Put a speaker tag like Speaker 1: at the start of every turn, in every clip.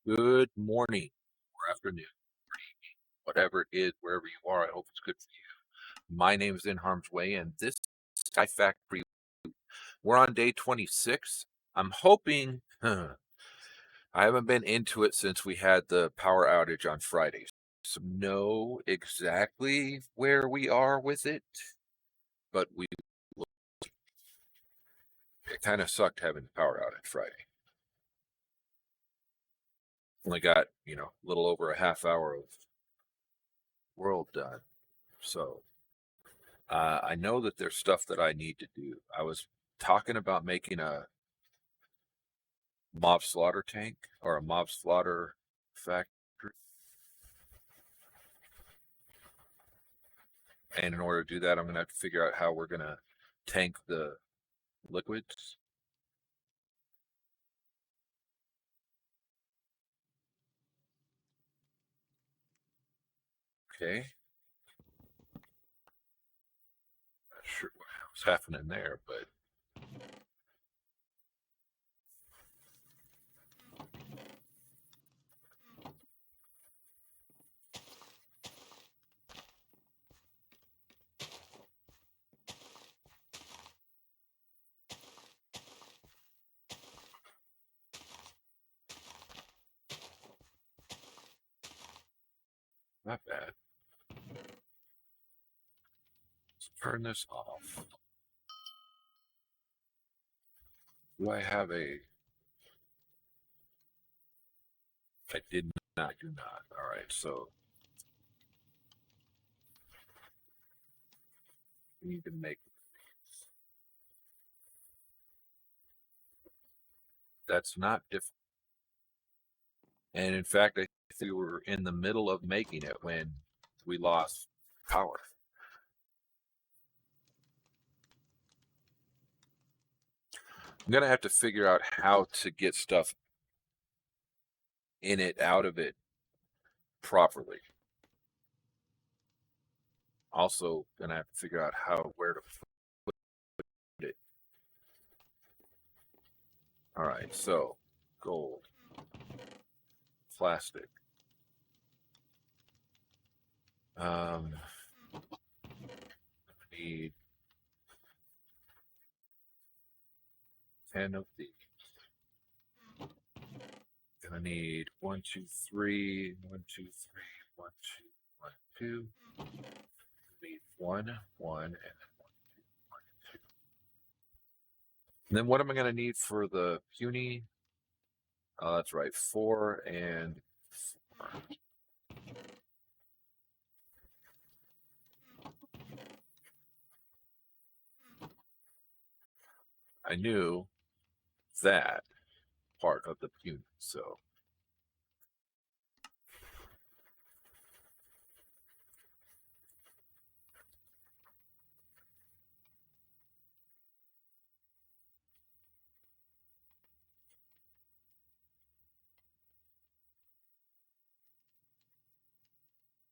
Speaker 1: Good morning or afternoon, whatever it is, wherever you are. I hope it's good for you. My name is NHarmzWay, and this is SkyFactory. We're on day 26. I'm hoping, I haven't been into it since we had the power outage on Fridays. So know exactly where we are with it, but it kind of sucked having the power outage Friday. Only got, a little over a half hour of world done. So I know that there's stuff that I need to do. I was talking about making a mob slaughter tank or a mob slaughter factory. And in order to do that, I'm going to have to figure out how we're going to tank the liquids. Okay. Not sure what was happening there, but not bad. Let's turn this off. Do I have a... I did not, do not. All right, so we need to make... That's not difficult. And in fact, I think we were in the middle of making it when we lost power. I'm going to have to figure out how to get stuff in it, out of it properly. Also, going to have to figure out where to put it. All right, so gold, plastic. Need 10 of these. Gonna need 1, 2, 3, 1, 2, 3, 1, 2, 1, 2. Need 1, 1, and then 1, 2, 1, 2. And then what am I gonna need for the puny? Oh, that's right, 4 and 4. I knew that part of the puny, so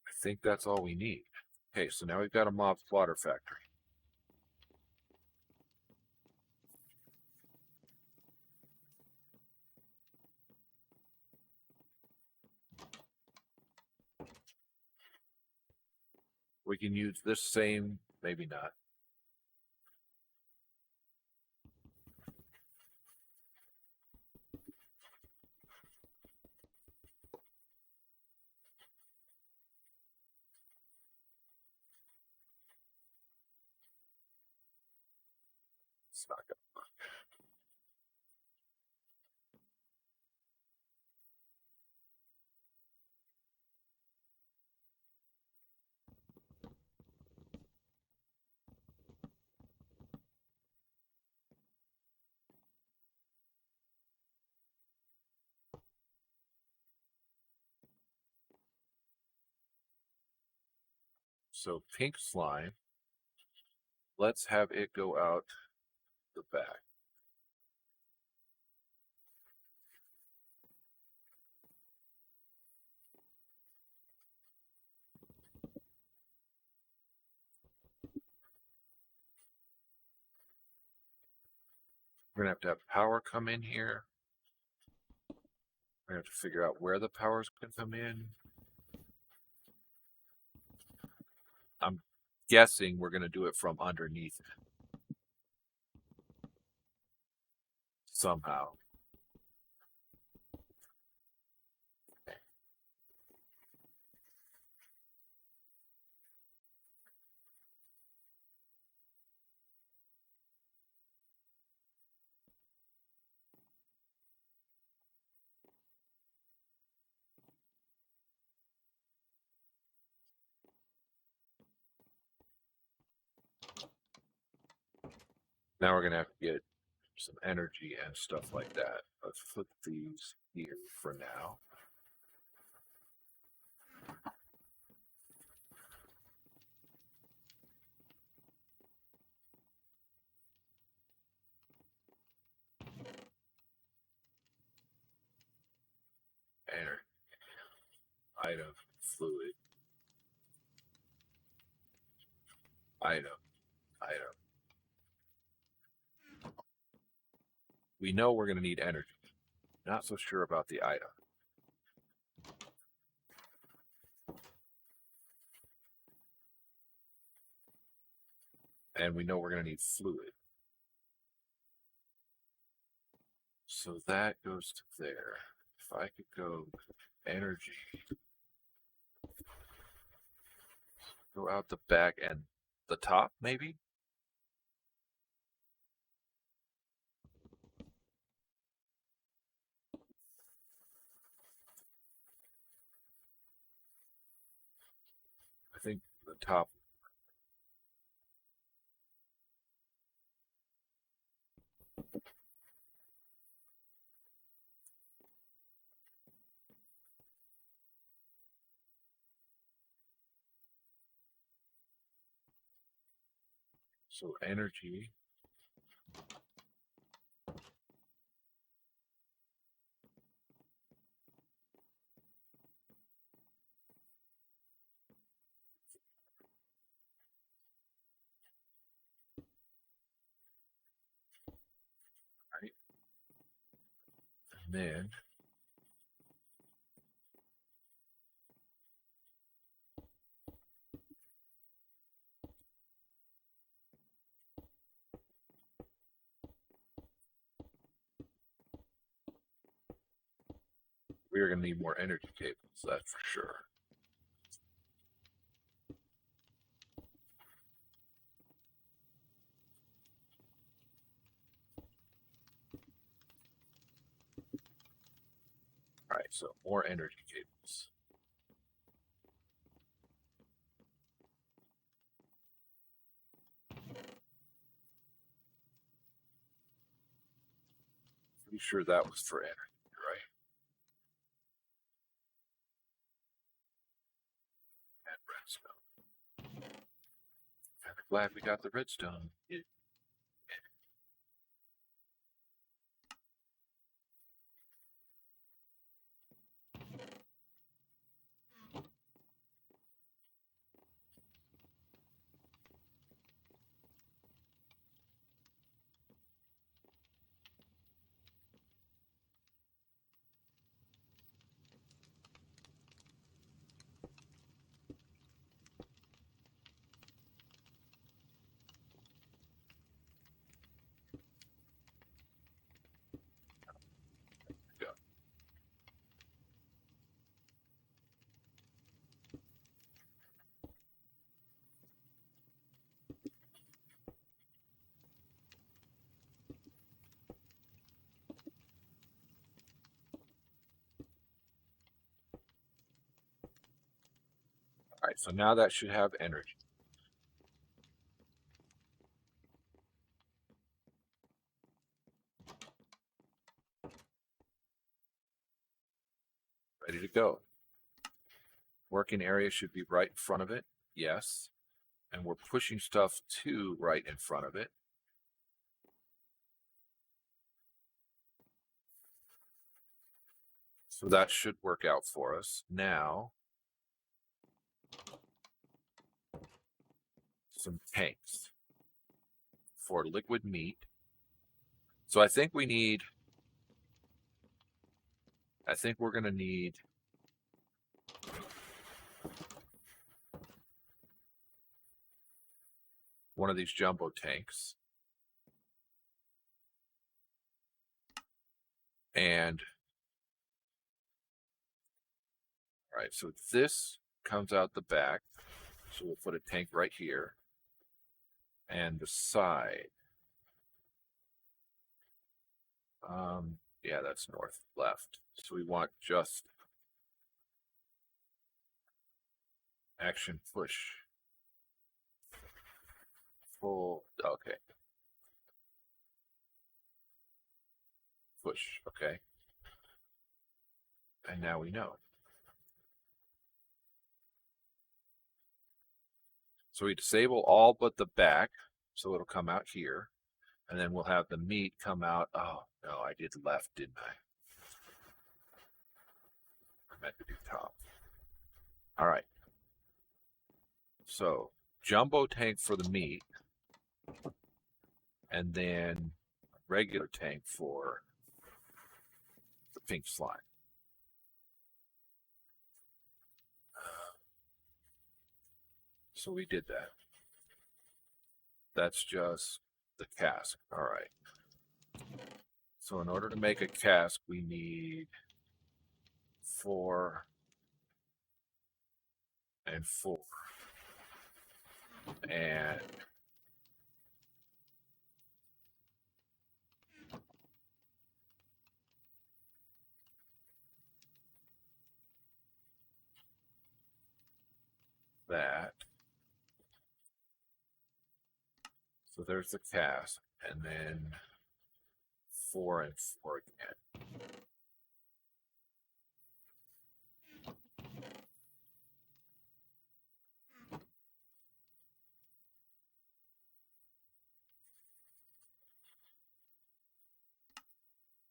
Speaker 1: I think that's all we need. Okay, so now we've got a mob slaughter factory. We can use this same, maybe not. It's not gonna work. So pink slime, let's have it go out the back. We're gonna have to have power come in here. We have to figure out where the power's going to come in. I'm guessing we're going to do it from underneath it somehow. Now we're going to have to get some energy and stuff like that. Let's flip these here for now. Energy, item, fluid, item, item. We know we're going to need energy. Not so sure about the item. And we know we're going to need fluid. So that goes to there. If I could go energy, go out the back and the top, maybe? I think the top. So energy. Right. And then we're going to need more energy cables, that's for sure. All right, so more energy cables. Pretty sure that was for energy, right? And redstone. Kind of glad we got the redstone. Go. All right, so now that should have energy. Ready to go. Working area should be right in front of it. Yes. And we're pushing stuff to right in front of it. So that should work out for us. Now, some tanks for liquid meat. So I think we need I think we're going to need one of these jumbo tanks. And all right, so this comes out the back. So we'll put a tank right here. And the side. Yeah, that's north, left. So we want just action push. Full, okay. Push, okay. And now we know. So we disable all but the back, so it'll come out here. And then we'll have the meat come out. Oh, no, I did left, didn't I? I meant to do top. All right. So, jumbo tank for the meat. And then a regular tank for the pink slime. So we did that. That's just the cask. All right. So in order to make a cask, we need 4 and 4. And that. So there's the cask, and then 4 and 4 again.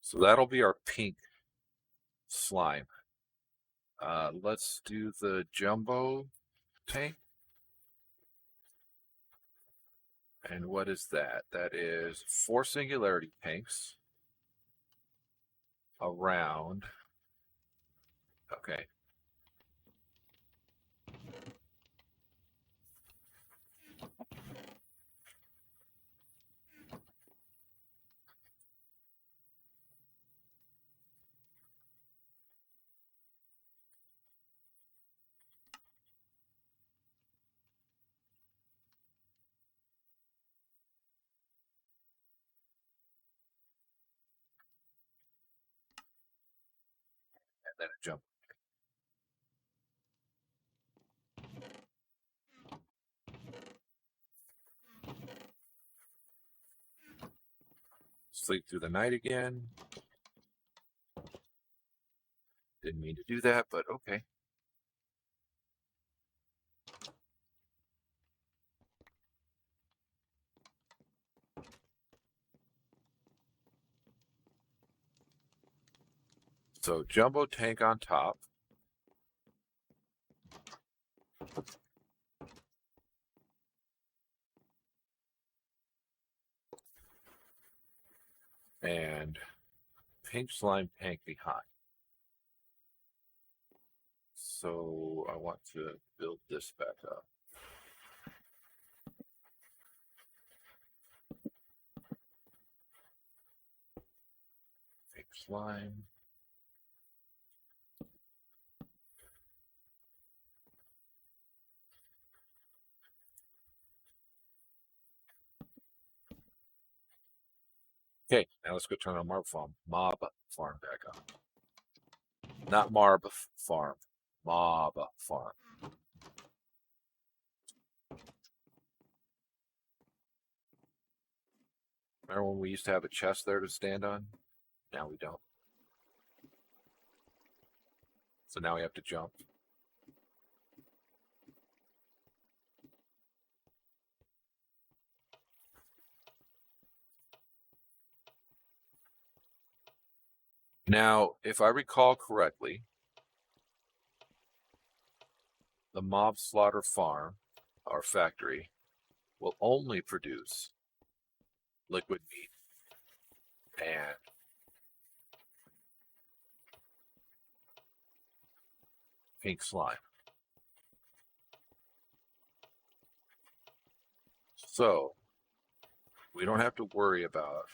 Speaker 1: So that'll be our pink slime. Let's do the jumbo tank. And what is that? That is 4 singularity tanks around. Okay. And then a jump. Sleep through the night again. Didn't mean to do that, but okay. So jumbo tank on top. And pink slime tank behind. So I want to build this back up. Pink slime. Okay, now let's go turn on mob farm back on. Not marb farm, mob farm. Remember when we used to have a chest there to stand on? Now we don't. So now we have to jump. Now, if I recall correctly, the mob slaughter farm, our factory, will only produce liquid meat and pink slime. So we don't have to worry about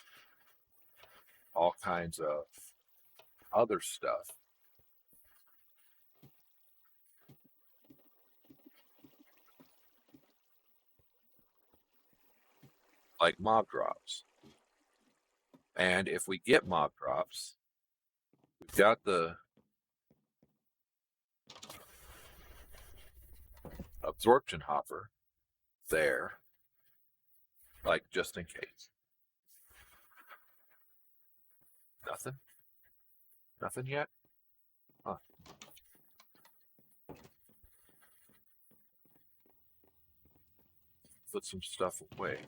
Speaker 1: all kinds of other stuff. Like mob drops. And if we get mob drops, we've got the absorption hopper there, like just in case. Nothing? Nothing yet? Huh. Put some stuff away.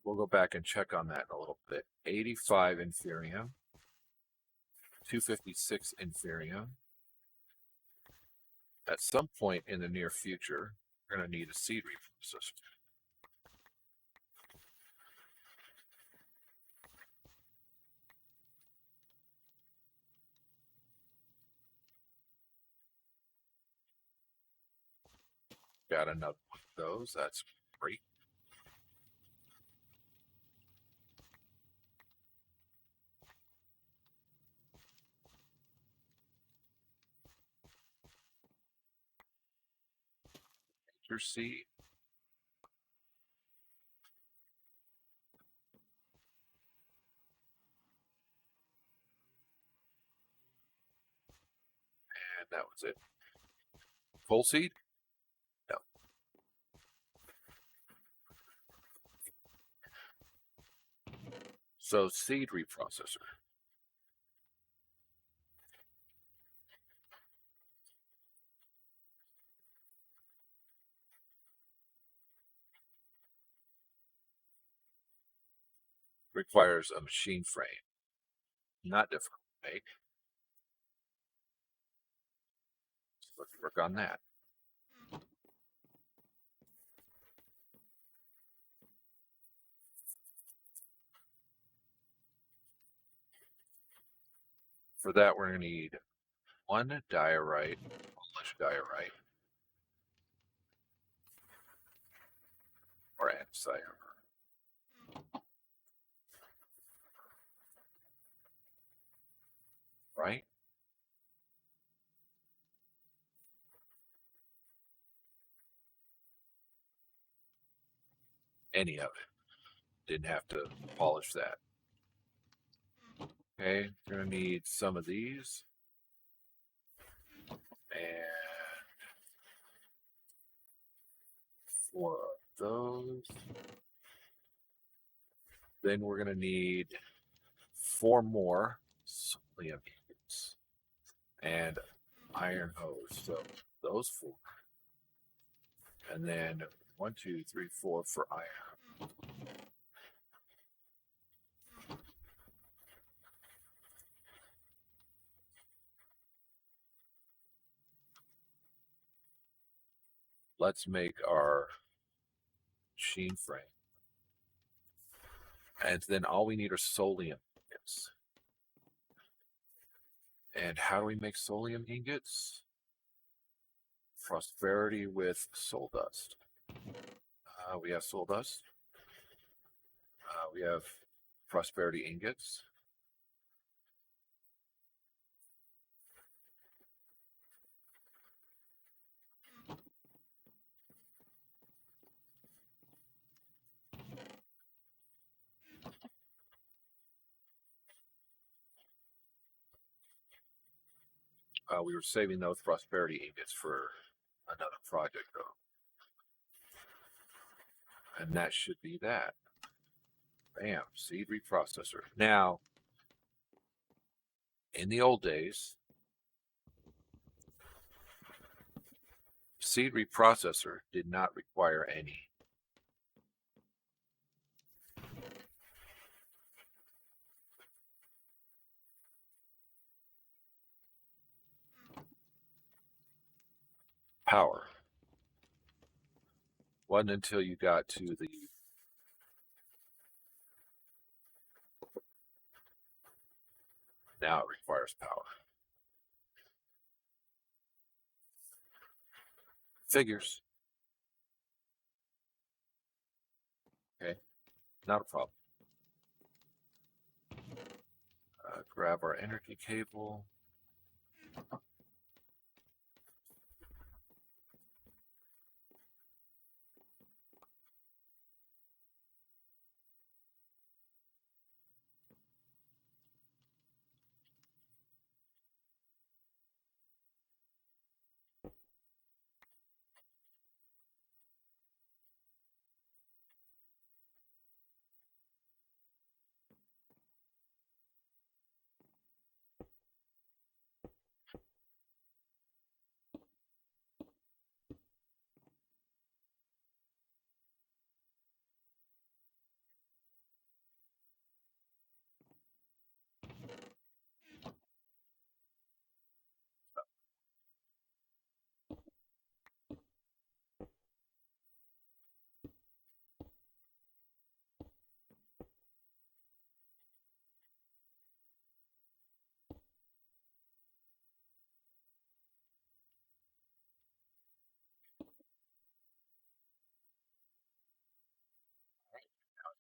Speaker 1: We'll go back and check on that in a little bit. 85 inferium, 256 inferium. At some point in the near future, we're going to need a seed reprocessor. Got another one of those. That's great. Nature seed. And that was it. Full seed? No. So seed reprocessor. Requires a machine frame. Not difficult to make. So let's work on that. For that, we're going to need one diorite, polished diorite, or andesite, right? Any of it. Didn't have to polish that. Okay, we're going to need some of these. And 4 of those. Then we're going to need 4 more sodium ingots and iron hose. So those 4. And then 1, 2, 3, 4 for iron. Let's make our machine frame. And then all we need are solium ingots. And how do we make solium ingots? Prosperity with soul dust. We have soul dust. We have prosperity ingots. We were saving those prosperity ingots for another project, though. And that should be that. Bam, seed reprocessor. Now, in the old days, seed reprocessor did not require any power. Wasn't until you got to the now it requires power. Figures. Okay, not a problem. Grab our energy cable.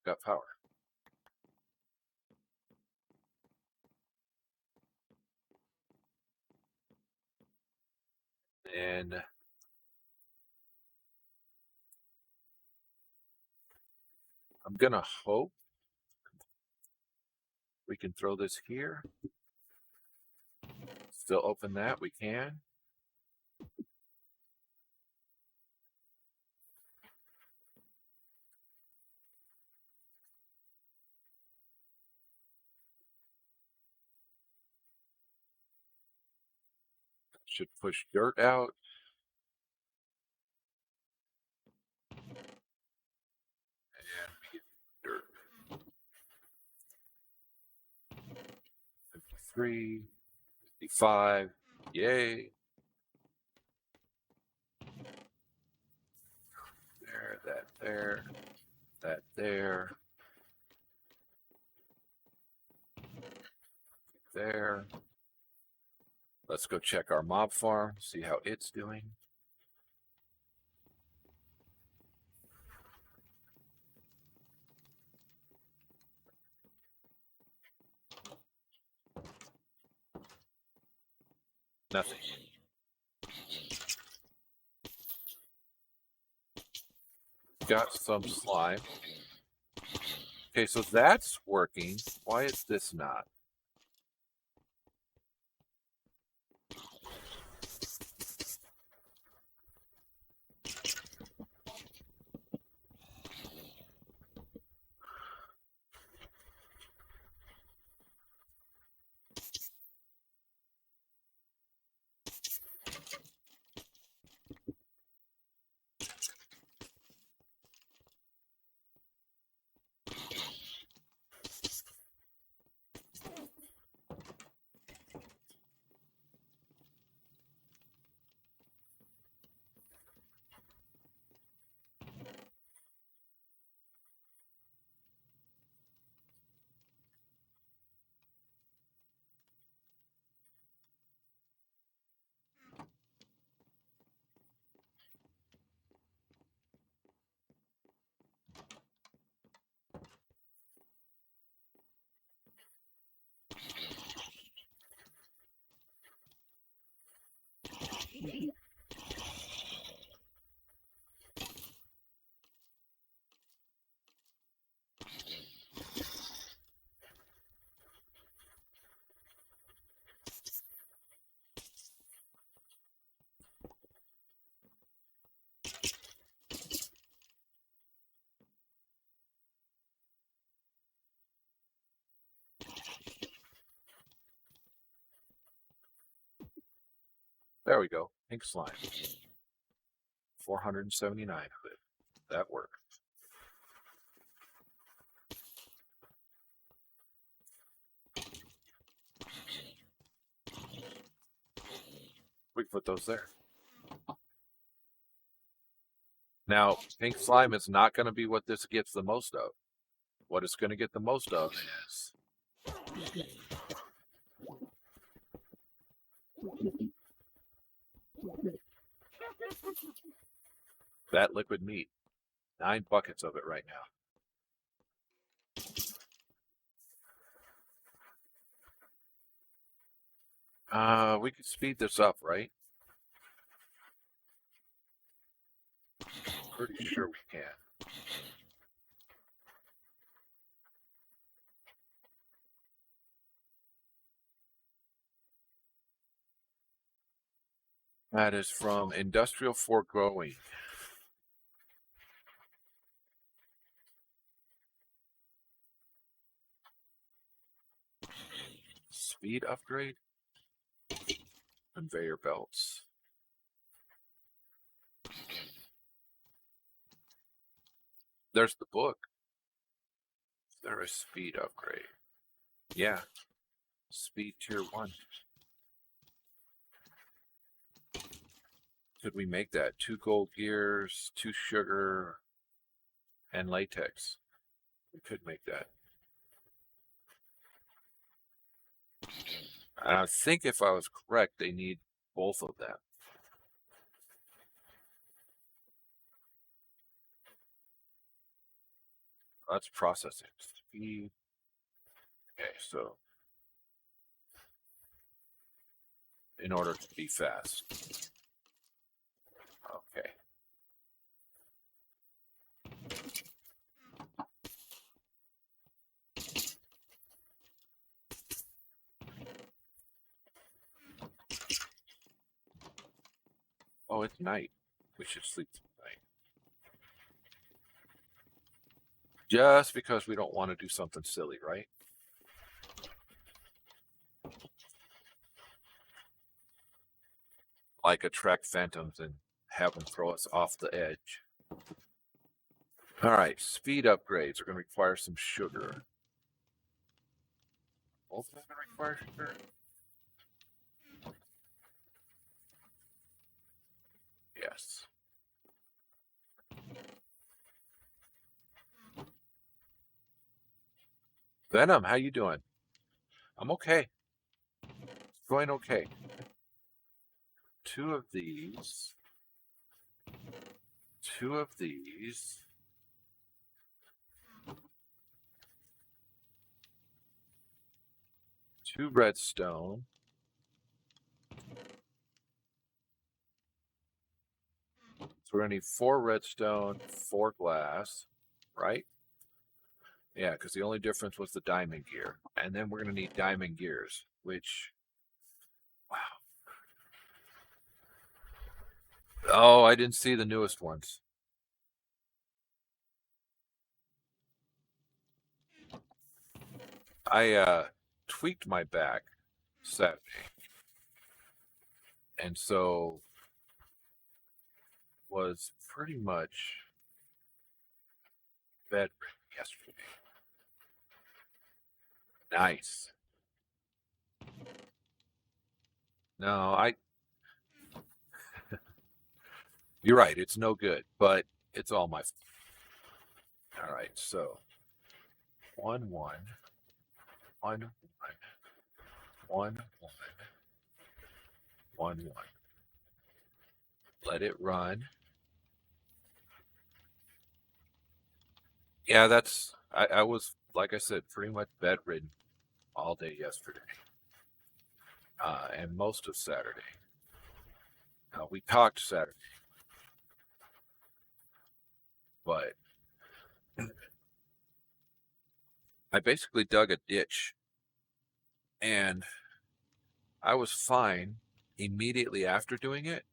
Speaker 1: Got power. And I'm gonna hope we can throw this here. Still open that, we can. Should push dirt out. And we get dirt. 53, 55, yay. There, that there, that there. There. Let's go check our mob farm, see how it's doing. Nothing. Got some slime. Okay, so that's working. Why is this not? There we go. Pink slime. 479 of it. That worked. We can put those there. Now, pink slime is not going to be what this gets the most of. What it's going to get the most of is that liquid meat. 9 buckets of it right now. We could speed this up, right? Pretty sure we can. That is from Industrial Foregrowing. Speed upgrade. Conveyor belts. There's the book. Is there a speed upgrade? Yeah. Speed tier 1. Could we make that? 2 gold gears, 2 sugar, and latex. We could make that. I think if I was correct, they need both of them. That's processing speed. Okay, so in order to be fast. Okay. Oh, it's night. We should sleep tonight. Just because we don't want to do something silly, right? Like attract phantoms and have them throw us off the edge. All right, speed upgrades are going to require some sugar. Both of them going to require sugar? Yes. Venom, how you doing? I'm okay. It's going okay. 2 of these. 2 of these. 2 redstone. So we're going to need 4 redstone, 4 glass, right? Yeah, because the only difference was the diamond gear. And then we're going to need diamond gears, which, wow. Oh, I didn't see the newest ones. I tweaked my back Saturday. And so was pretty much bedridden yesterday. Nice. No, you're right. It's no good, but it's all my fault. All right, so 1 1 1 1 1 1 1 1. Let it run. Yeah, I was, like I said, pretty much bedridden all day yesterday. And most of Saturday. We talked Saturday, but I basically dug a ditch, and I was fine immediately after doing it.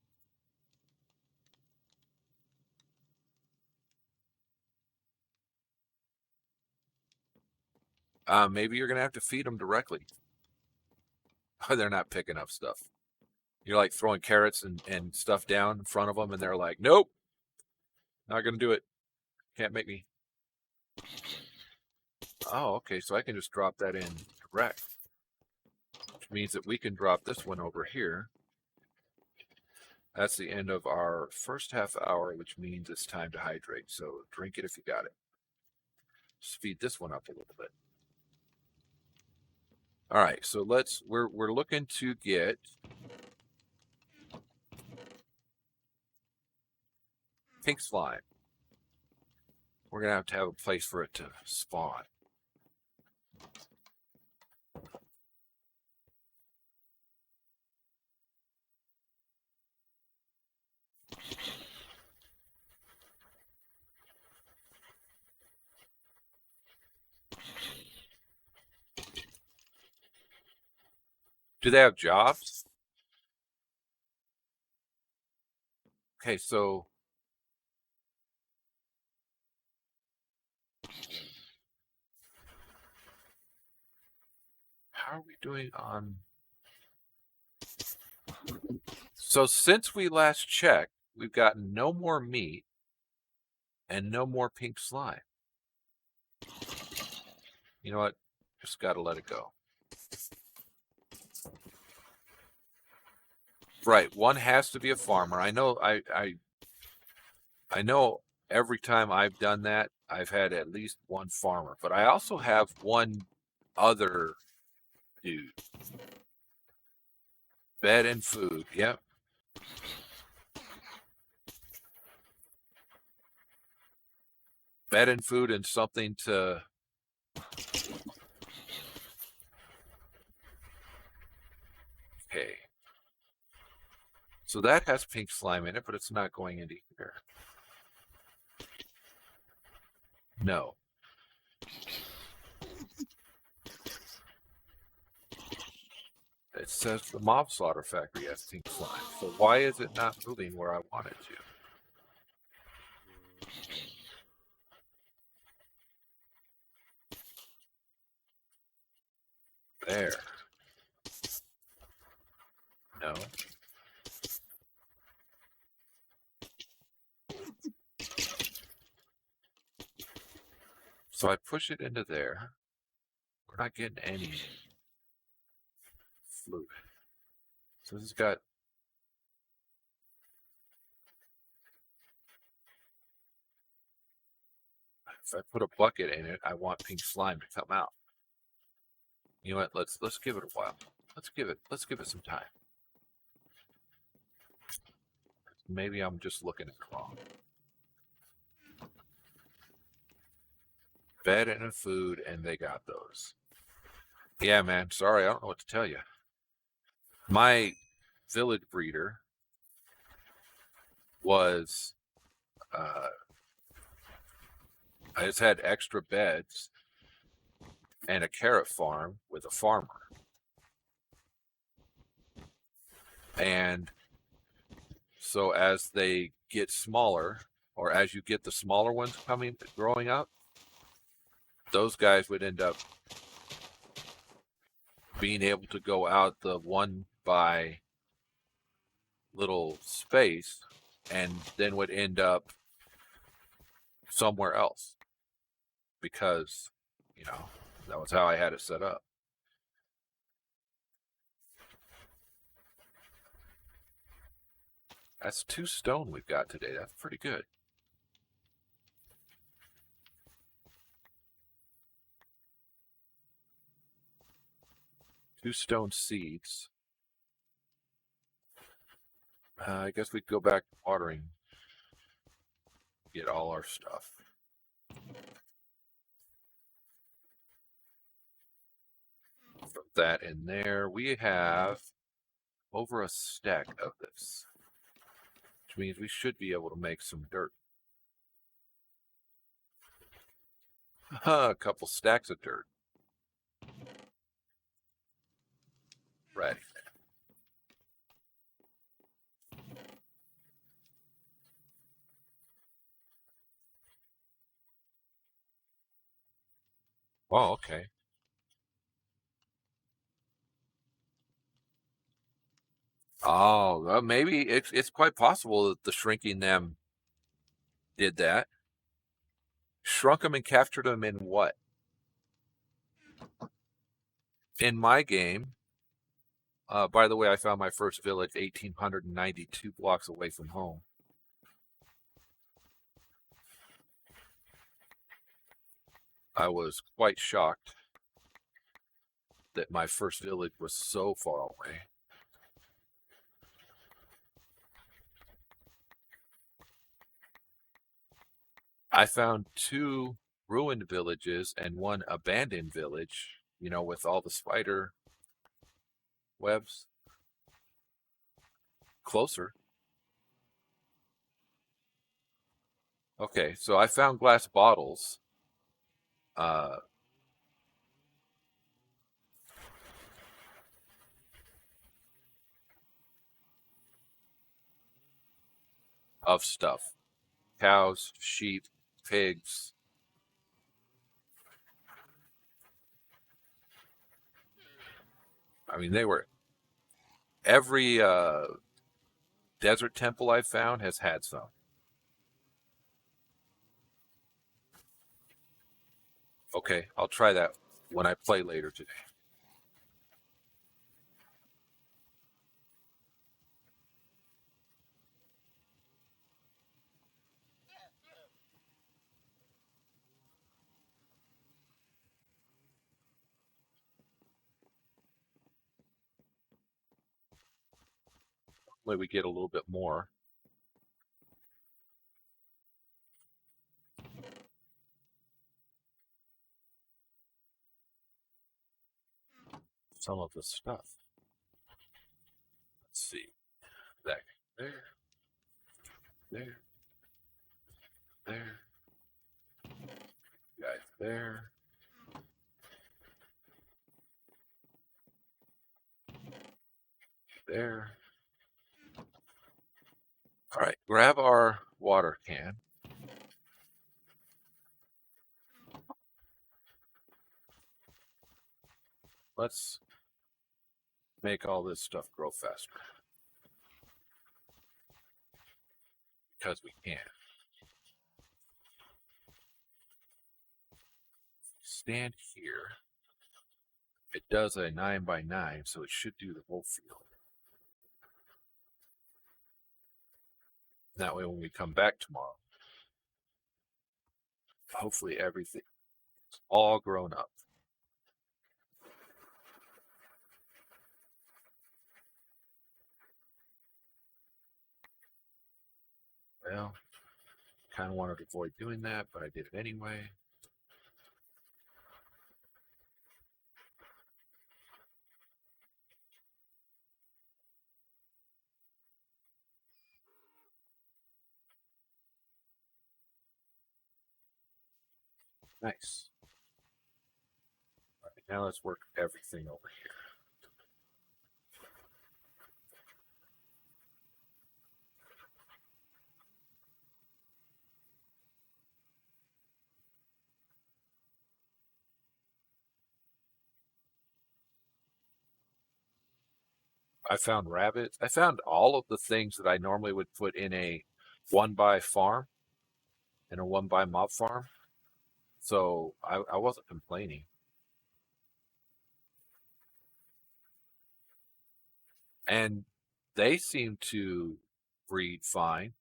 Speaker 1: Maybe you're going to have to feed them directly. They're not picking up stuff. You're like throwing carrots and stuff down in front of them, and they're like, nope, not going to do it. Can't make me. Oh, okay, so I can just drop that in direct, which means that we can drop this one over here. That's the end of our first half hour, which means it's time to hydrate. So drink it if you got it. Speed this one up a little bit. All right, so we're looking to get pink slime. We're gonna have to have a place for it to spawn. Do they have jobs? Okay, so how are we doing on? So since we last checked, we've gotten no more meat and no more pink slime. You know what? Just got to let it go. Right, one has to be a farmer. I know. I know. Every time I've done that, I've had at least one farmer, but I also have one other dude. Bed and food. Yep. Bed and food and something to. Okay. So that has pink slime in it, but it's not going into here. No. It says the mob slaughter factory has pink slime. So why is it not moving where I want it to? There. No. So I push it into there. We're not getting any fluid. So this has got. If I put a bucket in it, I want pink slime to come out. You know what? Let's give it a while. Let's give it some time. Maybe I'm just looking at it wrong. Bed and food, and they got those. Yeah, man. Sorry, I don't know what to tell you. My village breeder was. I just had extra beds and a carrot farm with a farmer. And so as they get smaller, or as you get the smaller ones growing up, those guys would end up being able to go out the one by little space and then would end up somewhere else because, that was how I had it set up. That's 2 stone we've got today. That's pretty good. Two stone seeds. I guess we'd go back to watering. Get all our stuff. Put that in there. We have over a stack of this, which means we should be able to make some dirt. A couple stacks of dirt. Right. Oh, okay. Oh, well, maybe it's quite possible that the shrinking them did that. Shrunk them and captured them in what? In my game, By the way, I found my first village 1,892 blocks away from home. I was quite shocked that my first village was so far away. I found 2 ruined villages and 1 abandoned village, you know, with all the spider webs closer. Okay, so I found glass bottles. Uh, of stuff. Cows, sheep, pigs. I mean, they were every desert temple I've found has had some. Okay, I'll try that when I play later today. Hopefully we get a little bit more. Some of the stuff. Let's see. That there, there, there. Guys there. There. All right, grab our water can. Let's make all this stuff grow faster. Because we can. Stand here. It does a 9x9, so it should do the whole field. That way when we come back tomorrow, hopefully everything is all grown up. Well, kind of wanted to avoid doing that, but I did it anyway. Nice. All right, now let's work everything over here. I found rabbits. I found all of the things that I normally would put in a 1x farm and a 1x mob farm. So I wasn't complaining. And they seem to breed fine.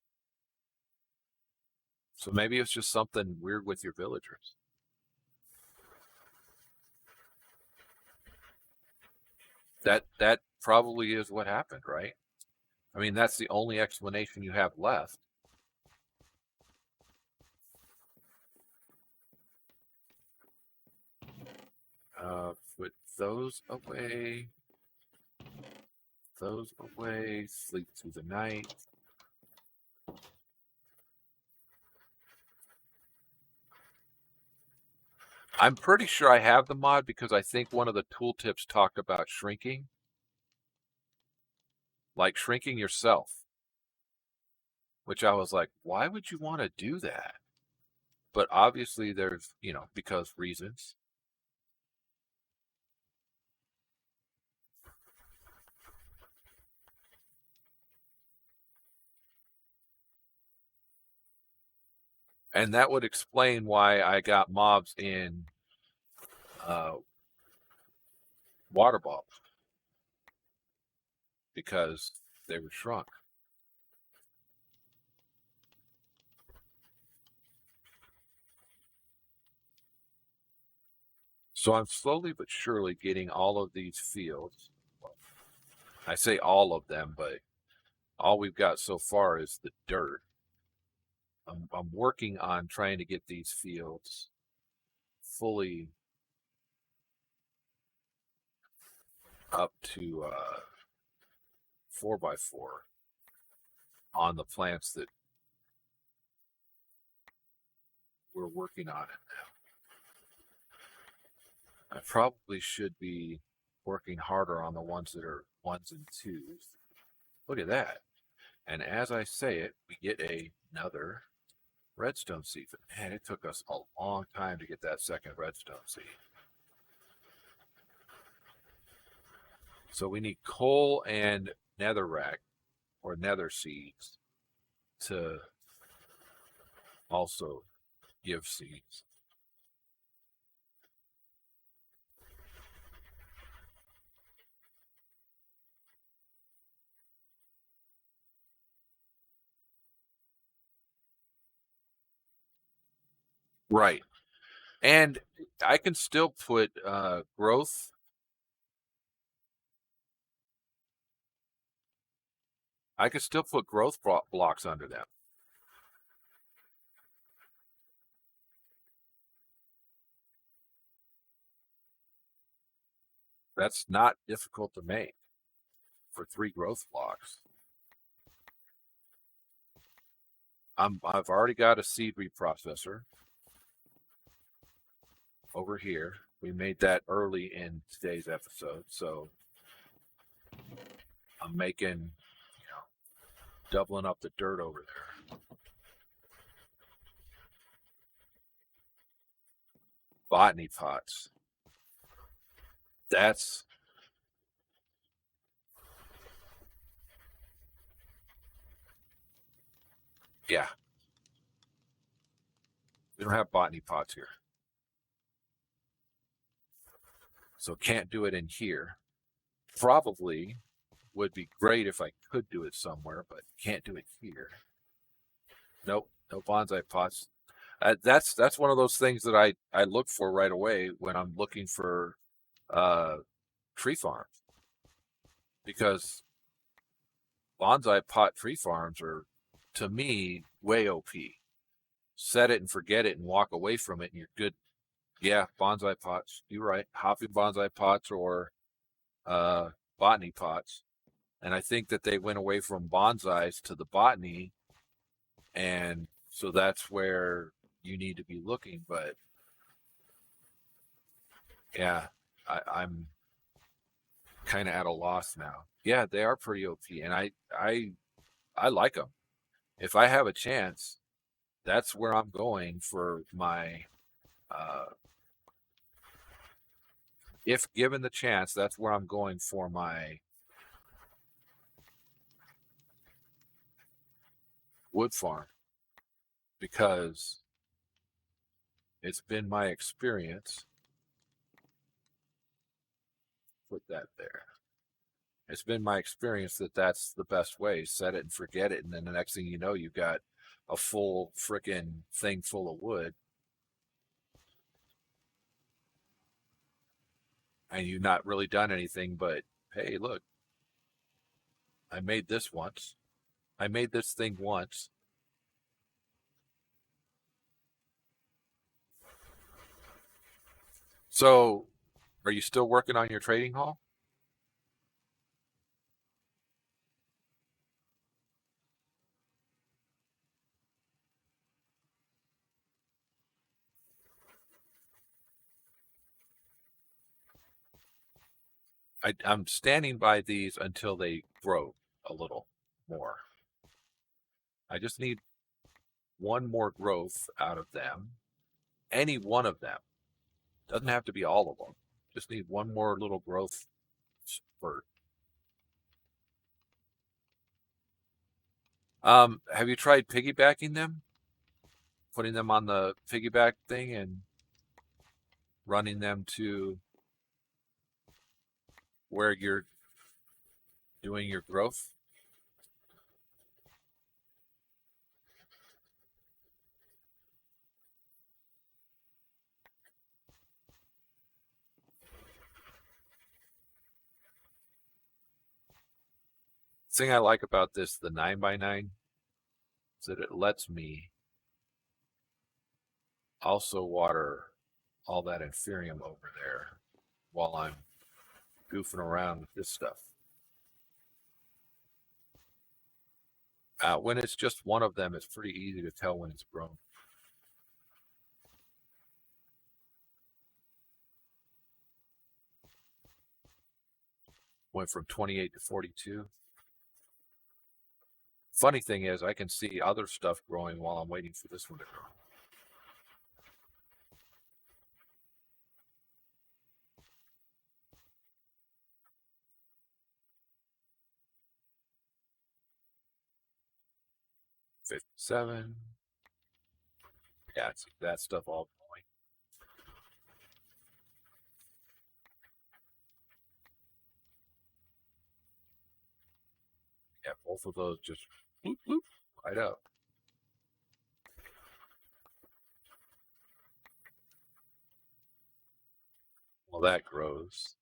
Speaker 1: So maybe it's just something weird with your villagers. That probably is what happened, right? I mean, that's the only explanation you have left. Put those away. Those away. Sleep through the night. I'm pretty sure I have the mod because I think one of the tooltips talked about shrinking. Like shrinking yourself. Which I was like, why would you want to do that? But obviously there's, you know, because reasons. And that would explain why I got mobs in water bottles. because they were shrunk. So I'm slowly but surely getting all of these fields. I say all of them, but all we've got so far is the dirt. I'm working on trying to get these fields fully up to 4x4 on the plants that we're working on it now. I probably should be working harder on the ones that are 1s and 2s. Look at that. And as I say it, we get another redstone seed. Man, it took us a long time to get that second redstone seed. So we need coal and netherrack or nether seeds to also give seeds. Right. And I can still put growth. I can still put growth blocks under them. That's not difficult to make for 3 growth blocks. I've already got a seed reprocessor over here. We made that early in today's episode, so I'm making, doubling up the dirt over there. Botany pots. That's yeah. We don't have botany pots here. So can't do it in here. Probably would be great if I could do it somewhere, but can't do it here. Nope, no bonsai pots. That's one of those things that I look for right away when I'm looking for tree farms, because bonsai pot tree farms are, to me, way OP. Set it and forget it and walk away from it, and you're good. Yeah, bonsai pots. You're right. Hopping bonsai pots or botany pots. And I think that they went away from bonsais to the botany, and so that's where you need to be looking. But yeah, I'm kind of at a loss now. Yeah, they are pretty OP, and I like them. If I have a chance, that's where I'm going for my. If given the chance, that's where I'm going for my wood farm, because it's been my experience. Put that there. It's been my experience that that's the best way. Set it and forget it, and then the next thing you know, you've got a full frickin' thing full of wood, and you've not really done anything but, hey, look, I made this once. I made this thing once. So, are you still working on your trading hall? I'm standing by these until they grow a little more. I just need one more growth out of them. Any one of them. Doesn't have to be all of them. Just need one more little growth spurt. Have you tried piggybacking them? Putting them on the piggyback thing and running them to where you're doing your growth? The thing I like about this, the 9x9, is that it lets me also water all that inferium over there while I'm goofing around with this stuff. When it's just one of them, it's pretty easy to tell when it's grown. Went from 28 to 42. Funny thing is, I can see other stuff growing while I'm waiting for this one to grow. '57. Yeah, it's that stuff all growing. Yeah, both of those just bloop, bloop, right up. Well, that grows.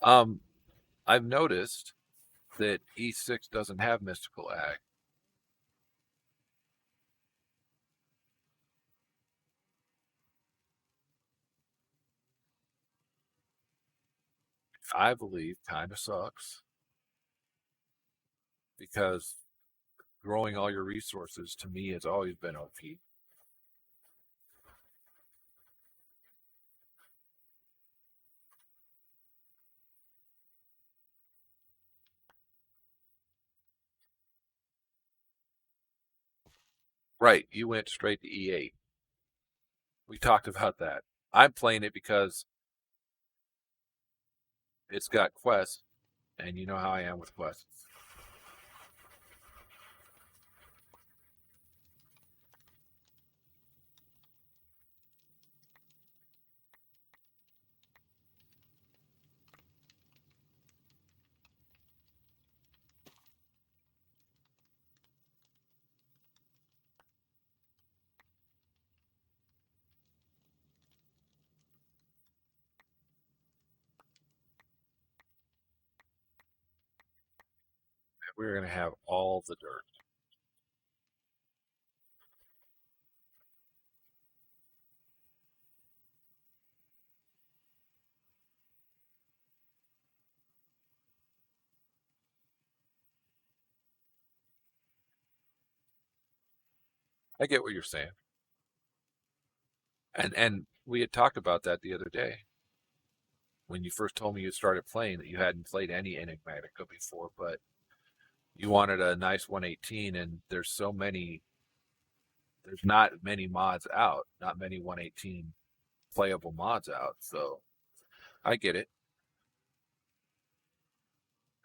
Speaker 1: Um, I've noticed that E6 doesn't have mystical ag. I believe kind of sucks because growing all your resources to me has always been OP. Right, you went straight to E8. We talked about that. I'm playing it because it's got quests, and you know how I am with quests. We're going to have all the dirt. I get what you're saying. And we had talked about that the other day when you first told me you started playing, that you hadn't played any Enigmatica before, but you wanted a nice 118, and there's not many mods out, not many 118 playable mods out, so I get it.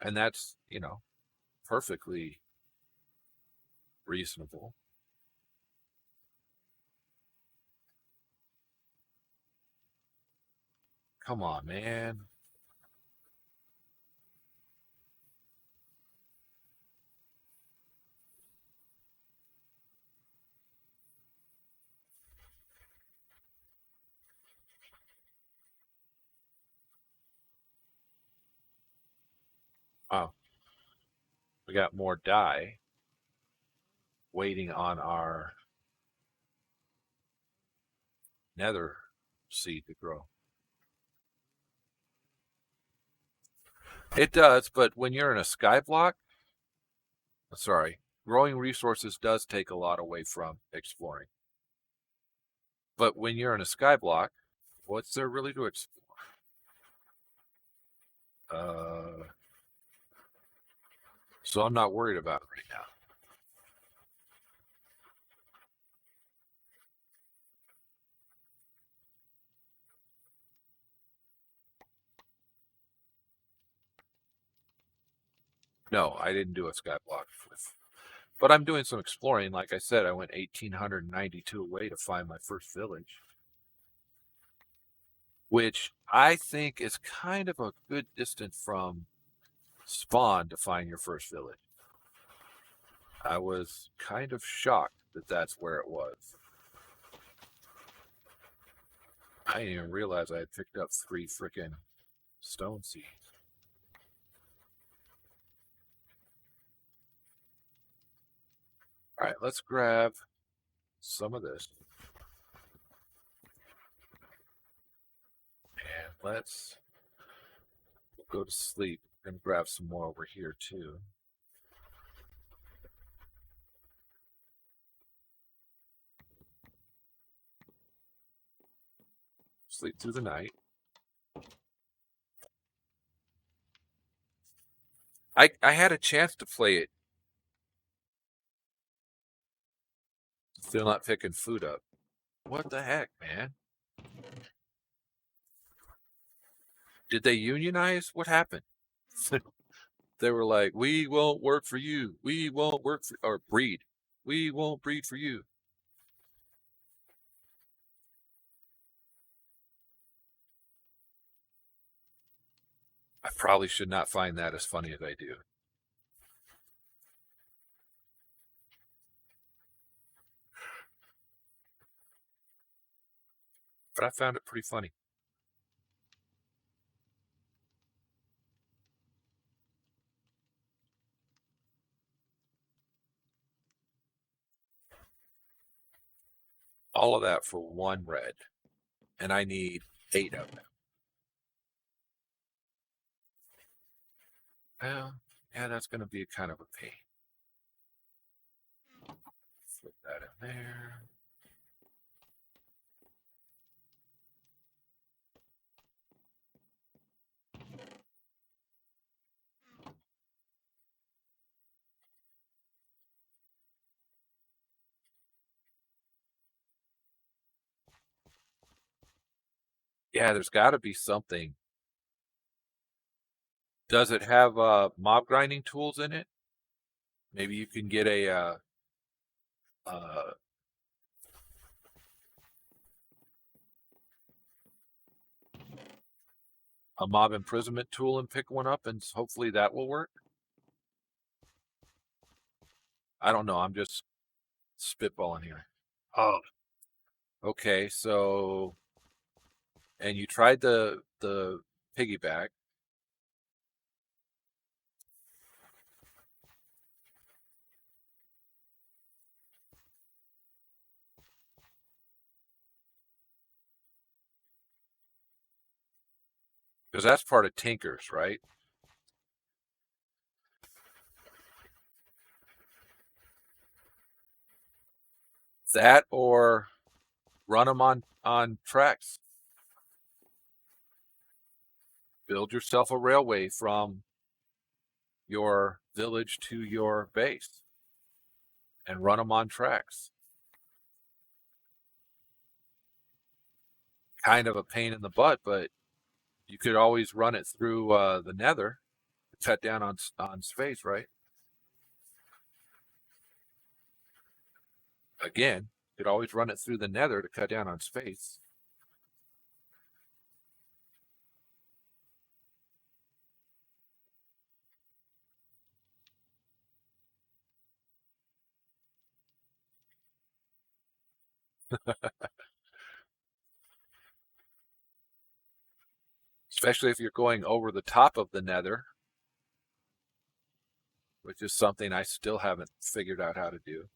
Speaker 1: And that's, perfectly reasonable. Come on, man. Wow. We got more dye waiting on our nether seed to grow. It does, but when you're in a skyblock, sorry, growing resources does take a lot away from exploring. But when you're in a skyblock, what's there really to explore? So I'm not worried about it right now. No, I didn't do a skyblock with, but I'm doing some exploring. Like I said, I went 1,892 away to find my first village, which I think is kind of a good distance from spawn to find your first village. I was kind of shocked that that's where it was. I didn't even realize I had picked up 3 freaking stone seeds. All right, let's grab some of this. And let's go to sleep and grab some more over here too. Sleep through the night. I had a chance to play it. Still not picking food up. What the heck, man? Did they unionize? What happened? They were like, we won't work for you. We won't work for, or breed. We won't breed for you. I probably should not find that as funny as I do. But I found it pretty funny. All of that for 1 red. And I need 8 of them. Well, yeah, that's going to be kind of a pain. Flip that in there. Yeah, there's got to be something. Does it have mob grinding tools in it? Maybe you can get uh, a mob imprisonment tool and pick one up, and hopefully that will work. I don't know. I'm just spitballing here. Oh, okay. So, and you tried the piggyback. Because that's part of Tinker's, right? That or run them on tracks. Build yourself a railway from your village to your base and run them on tracks. Kind of a pain in the butt, but you could always run it through the nether to cut down on space, right? Again, you could always run it through the nether to cut down on space. Especially if you're going over the top of the nether, which is something I still haven't figured out how to do.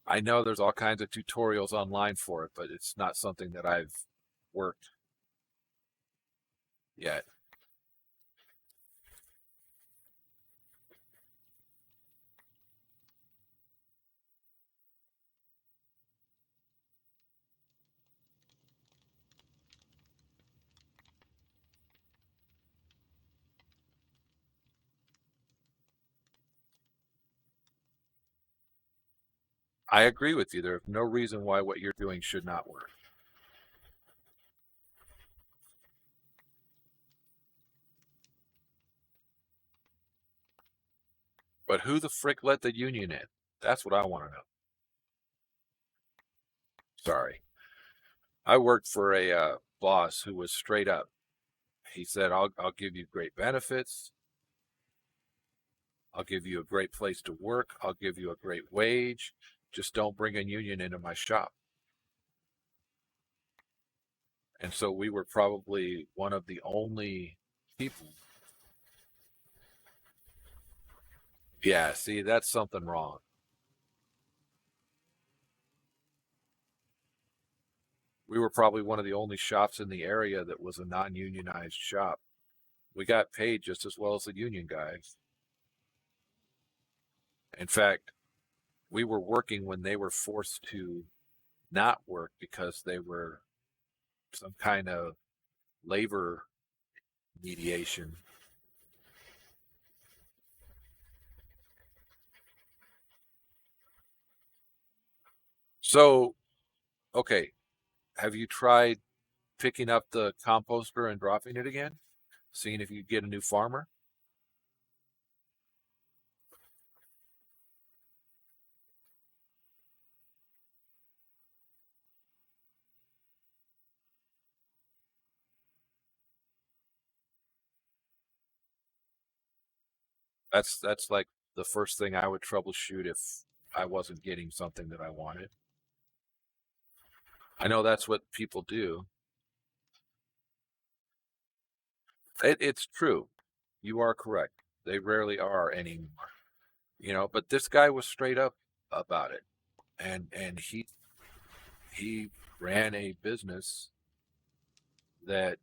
Speaker 1: I know there's all kinds of tutorials online for it, but it's not something that I've worked yet. I agree with you. There's no reason why what you're doing should not work. But who the frick let the union in? That's what I want to know. Sorry. I worked for a boss who was straight up. He said, I'll give you great benefits. I'll give you a great place to work. I'll give you a great wage. Just don't bring a union into my shop. And so we were probably one of the only people. Yeah, see, that's something wrong. We were probably one of the only shops in the area that was a non unionized shop. We got paid just as well as the union guys. In fact, we were working when they were forced to not work because they were some kind of labor mediation. So, okay, have you tried picking up the composter and dropping it again? Seeing if you get a new farmer? That's like the first thing I would troubleshoot if I wasn't getting something that I wanted. I know that's what people do. It's true. You are correct. They rarely are anymore. But this guy was straight up about it. And he ran a business that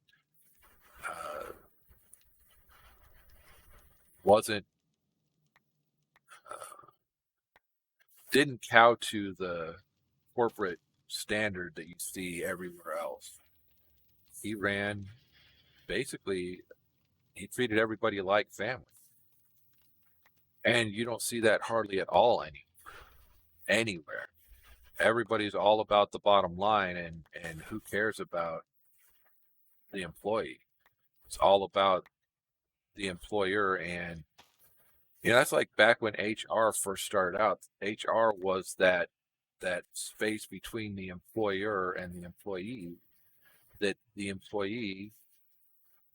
Speaker 1: uh, wasn't didn't cow to the corporate standard that you see everywhere else. He ran basically he treated everybody like family. And you don't see that hardly at all anywhere. Everybody's all about the bottom line, and who cares about the employee? It's all about the employer. And that's like back when HR first started out. HR was that space between the employer and the employee, that the employee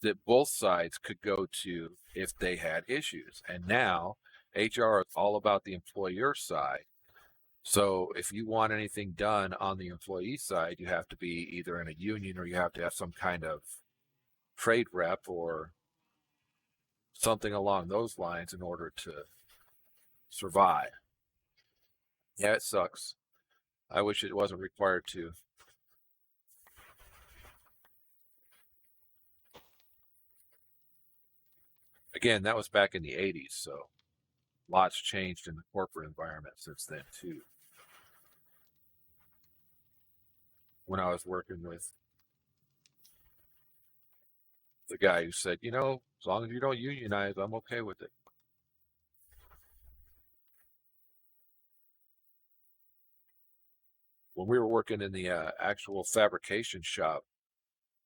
Speaker 1: that both sides could go to if they had issues. And now HR is all about the employer side. So if you want anything done on the employee side, you have to be either in a union or you have to have some kind of trade rep or something along those lines in order to survive. Yeah, it sucks. I wish it wasn't required to. Again, that was back in the 80s, so lots changed in the corporate environment since then, too. When I was working with the guy who said, as long as you don't unionize, I'm okay with it. When we were working in the actual fabrication shop,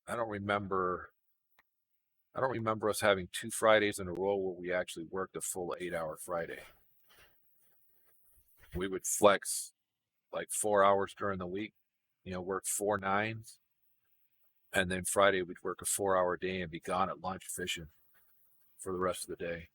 Speaker 1: I don't remember. I don't remember us having 2 Fridays in a row where we actually worked a full 8-hour Friday. We would flex like 4 hours during the week, work 4 9s, and then Friday we'd work a 4 hour day and be gone at lunch fishing for the rest of the day.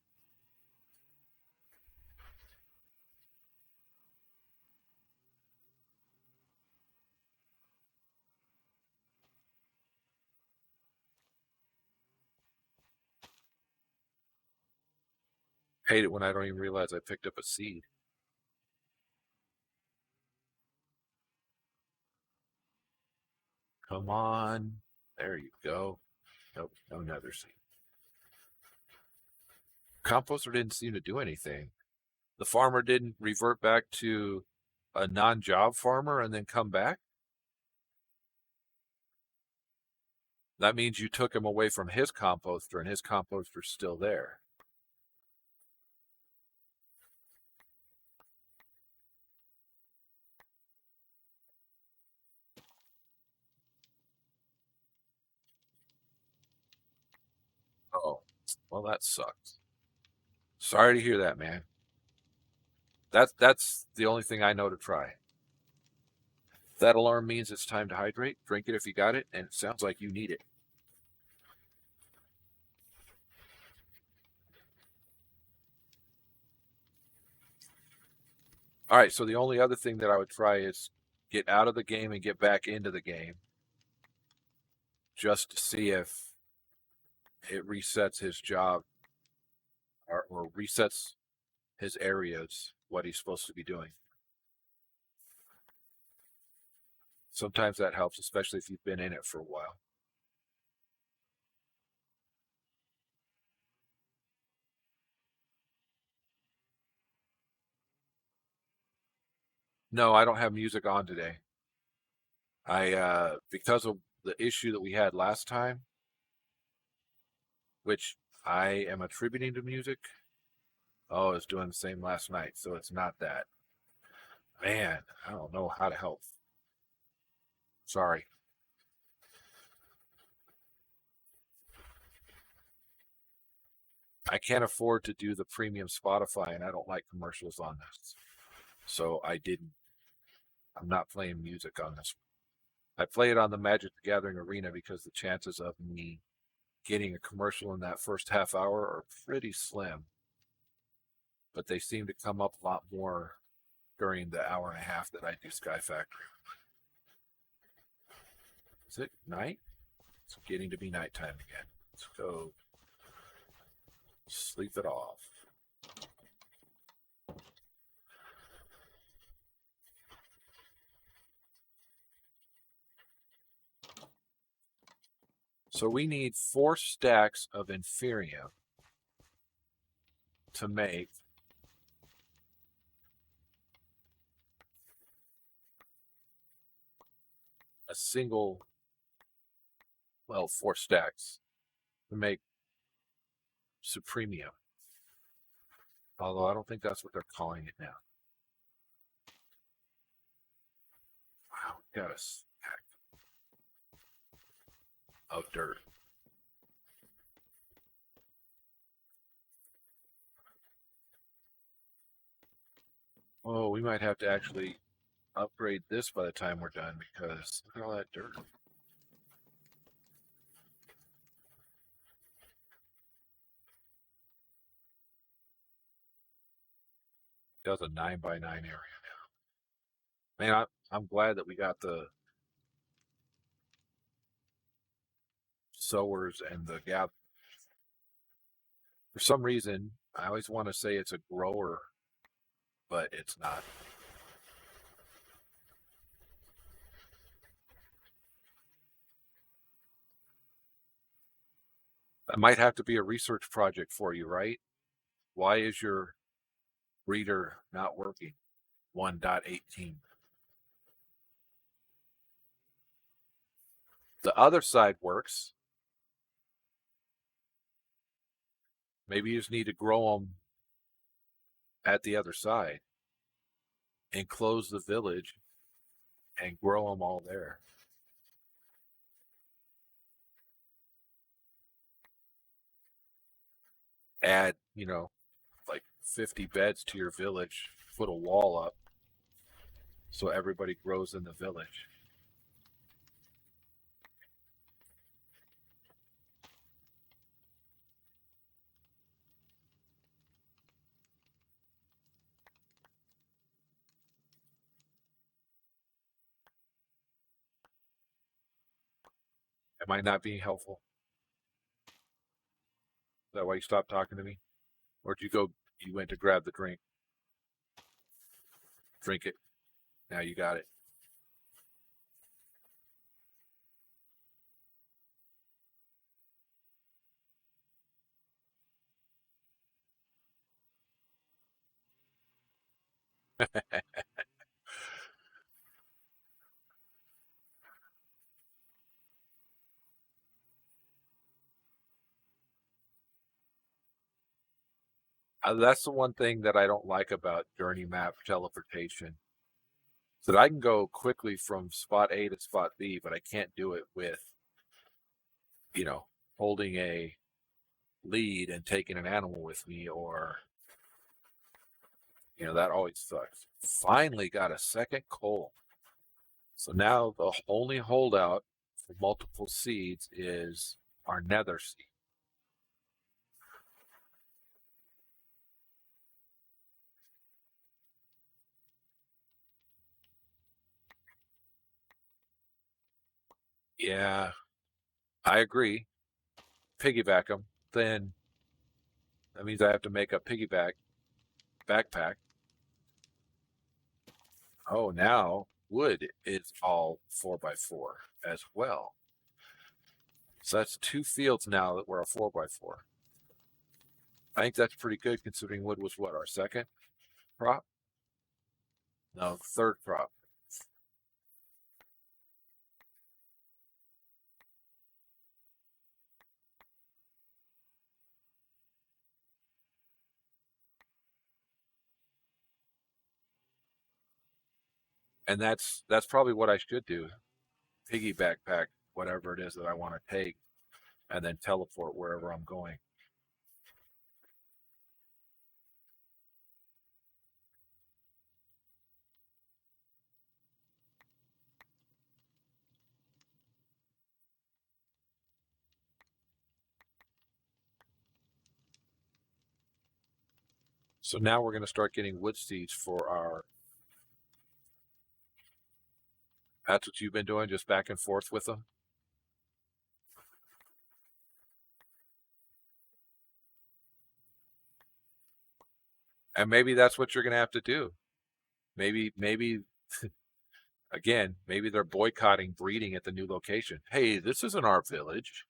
Speaker 1: Hate it when I don't even realize I picked up a seed. Come on. There you go. Nope, no nether seed. Composter didn't seem to do anything. The farmer didn't revert back to a non-job farmer and then come back. That means you took him away from his composter and his composter's still there. Oh, well, that sucks. Sorry to hear that, man. That's the only thing I know to try. That alarm means it's time to hydrate. Drink it if you got it, and it sounds like you need it. All right, so the only other thing that I would try is get out of the game and get back into the game just to see if it resets his job or resets his areas, what he's supposed to be doing. Sometimes that helps, especially if you've been in it for a while. No, I don't have music on today. Because of the issue that we had last time, which I am attributing to music. Oh, it's doing the same last night, so it's not that. Man, I don't know how to help. Sorry. I can't afford to do the premium Spotify, and I don't like commercials on this. So I didn't. I'm not playing music on this. I play it on the Magic the Gathering Arena because the chances of me getting a commercial in that first half hour are pretty slim. But they seem to come up a lot more during the hour and a half that I do SkyFactory. Is it night? It's getting to be nighttime again. Let's go sleep it off. So we need 4 stacks of inferium to make a single, well, 4 stacks to make supremium. Although I don't think that's what they're calling it now. Wow, got a stack of dirt. Oh, we might have to actually upgrade this by the time we're done because look at all that dirt. It does a 9x9 area now. Man, I'm glad that we got the sowers and the gap. For some reason, I always want to say it's a grower, but it's not. That might have to be a research project for you, right? Why is your reader not working? 1.18. The other side works. Maybe you just need to grow them at the other side, enclose the village, and grow them all there. Add, like 50 beds to your village, put a wall up so everybody grows in the village. Am I not being helpful? Is that why you stopped talking to me? Or did you go, you went to grab the drink? Drink it. Now you got it. That's the one thing that I don't like about journey map teleportation. So that I can go quickly from spot A to spot B, but I can't do it with, you know, holding a lead and taking an animal with me or You know, that always sucks. Finally got a second coal. So now the only holdout for multiple seeds is our nether seed. Yeah, I agree. Piggyback them. Then that means I have to make a piggyback backpack. Oh, now wood is all 4x4 as well. So that's 2 fields now that were a 4x4. I think that's pretty good considering wood was what, our second crop? No, third crop. And that's probably what I should do. Piggy backpack whatever it is that I want to take and then teleport wherever I'm going. So now we're going to start getting wood seeds for our. That's what you've been doing, just back and forth with them? And maybe that's what you're going to have to do. Maybe again, maybe they're boycotting breeding at the new location. Hey, this isn't our village.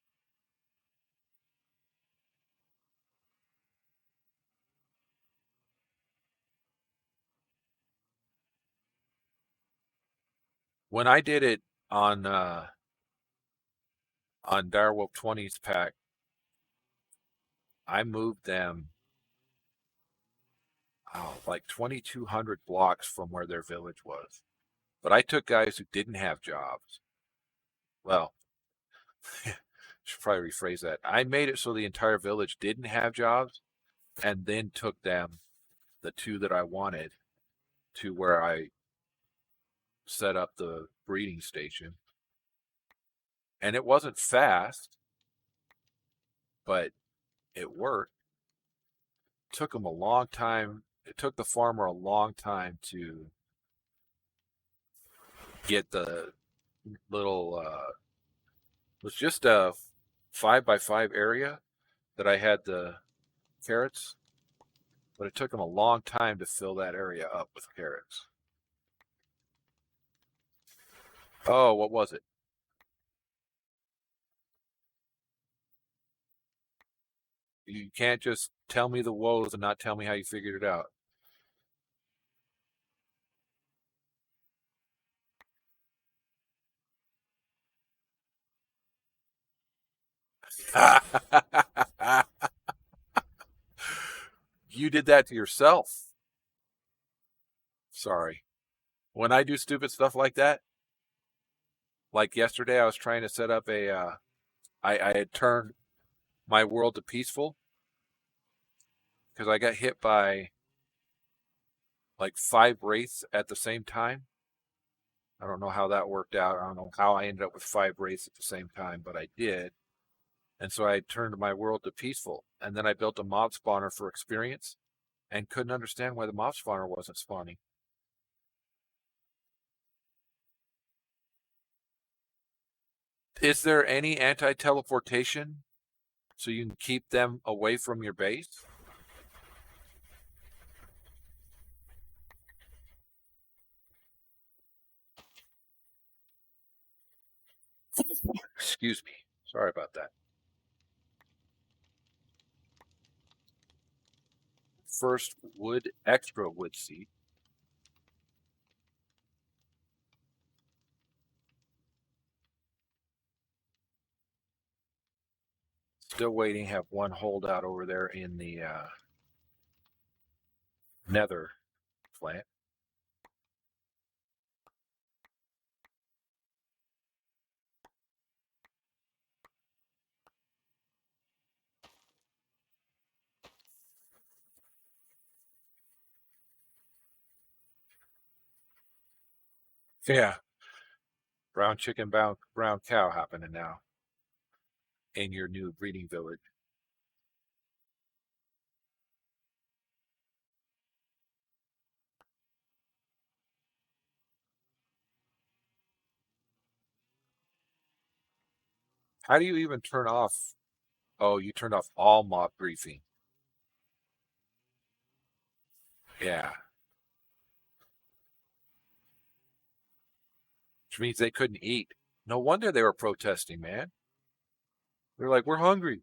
Speaker 1: When I did it on Direwolf 20's pack, I moved them like 2,200 blocks from where their village was. But I took guys who didn't have jobs. Well, should probably rephrase that. I made it so the entire village didn't have jobs, and then took them, the two that I wanted, to where I set up the breeding station. And it wasn't fast, but it worked. It took them a long time. It took the farmer a long time to get the little. It was just a 5x5 area that I had the carrots, but it took them a long time to fill that area up with carrots. Oh, what was it? You can't just tell me the woes and not tell me how you figured it out. You did that to yourself. Sorry. When I do stupid stuff like that, like yesterday, I was trying to set up a. I had turned my world to peaceful because I got hit by like 5 wraiths at the same time. I don't know how that worked out. I don't know how I ended up with 5 wraiths at the same time, but I did. And so I turned my world to peaceful. And then I built a mob spawner for experience and couldn't understand why the mob spawner wasn't spawning. Is there any anti-teleportation so you can keep them away from your base? Excuse me. Sorry about that. First wood, extra wood seed. Still waiting. Have one holdout over there in the nether plant. Yeah. Brown chicken, brown cow happening now in your new breeding village. How do you even turn off? Oh, you turned off all mob briefing. Yeah. Which means they couldn't eat. No wonder they were protesting, man. They're like, we're hungry.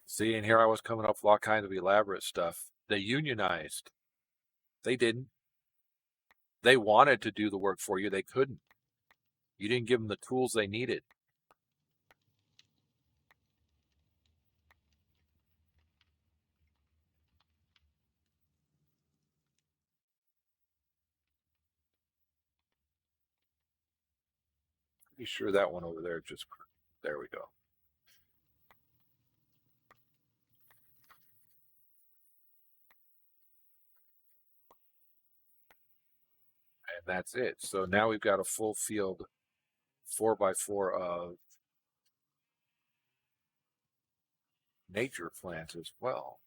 Speaker 1: See, and here I was coming up with all kinds of elaborate stuff. They unionized. They didn't. They wanted to do the work for you. They couldn't. You didn't give them the tools they needed. Pretty sure that one over there just, there we go. And that's it. So now we've got a full field 4x4 of nature plants as well.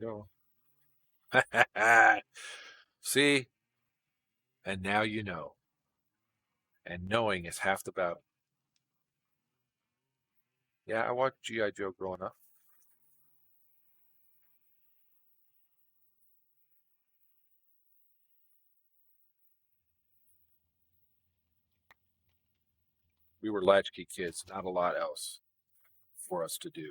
Speaker 1: Go. See? And now you know. And knowing is half the battle. Yeah, I watched G.I. Joe growing up. We were latchkey kids, not a lot else for us to do.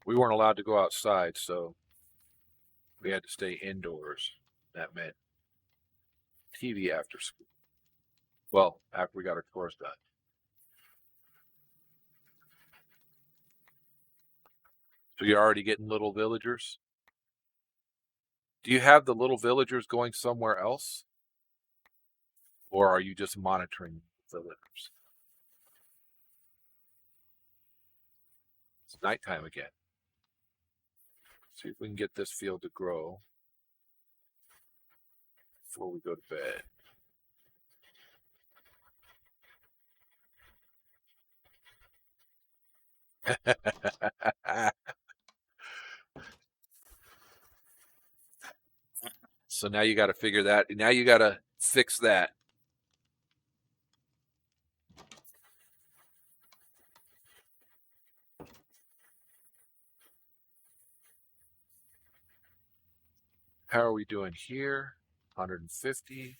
Speaker 1: We weren't allowed to go outside, so we had to stay indoors. That meant TV after school. Well, after we got our chores done. So you're already getting little villagers? Do you have the little villagers going somewhere else? Or are you just monitoring the villagers? It's nighttime again. See if we can get this field to grow before we go to bed. So now you got to figure that. Now you got to fix that. How are we doing here? 150.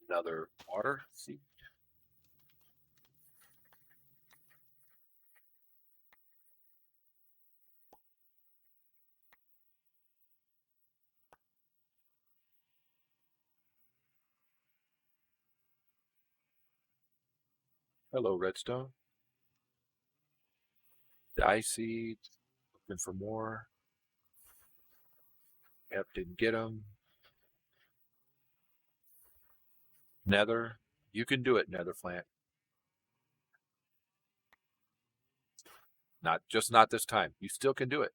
Speaker 1: Another water. See. Hello, redstone. Dye seeds. Looking for more. Yep, didn't get them. Nether. You can do it, Nether plant. Not this time. You still can do it.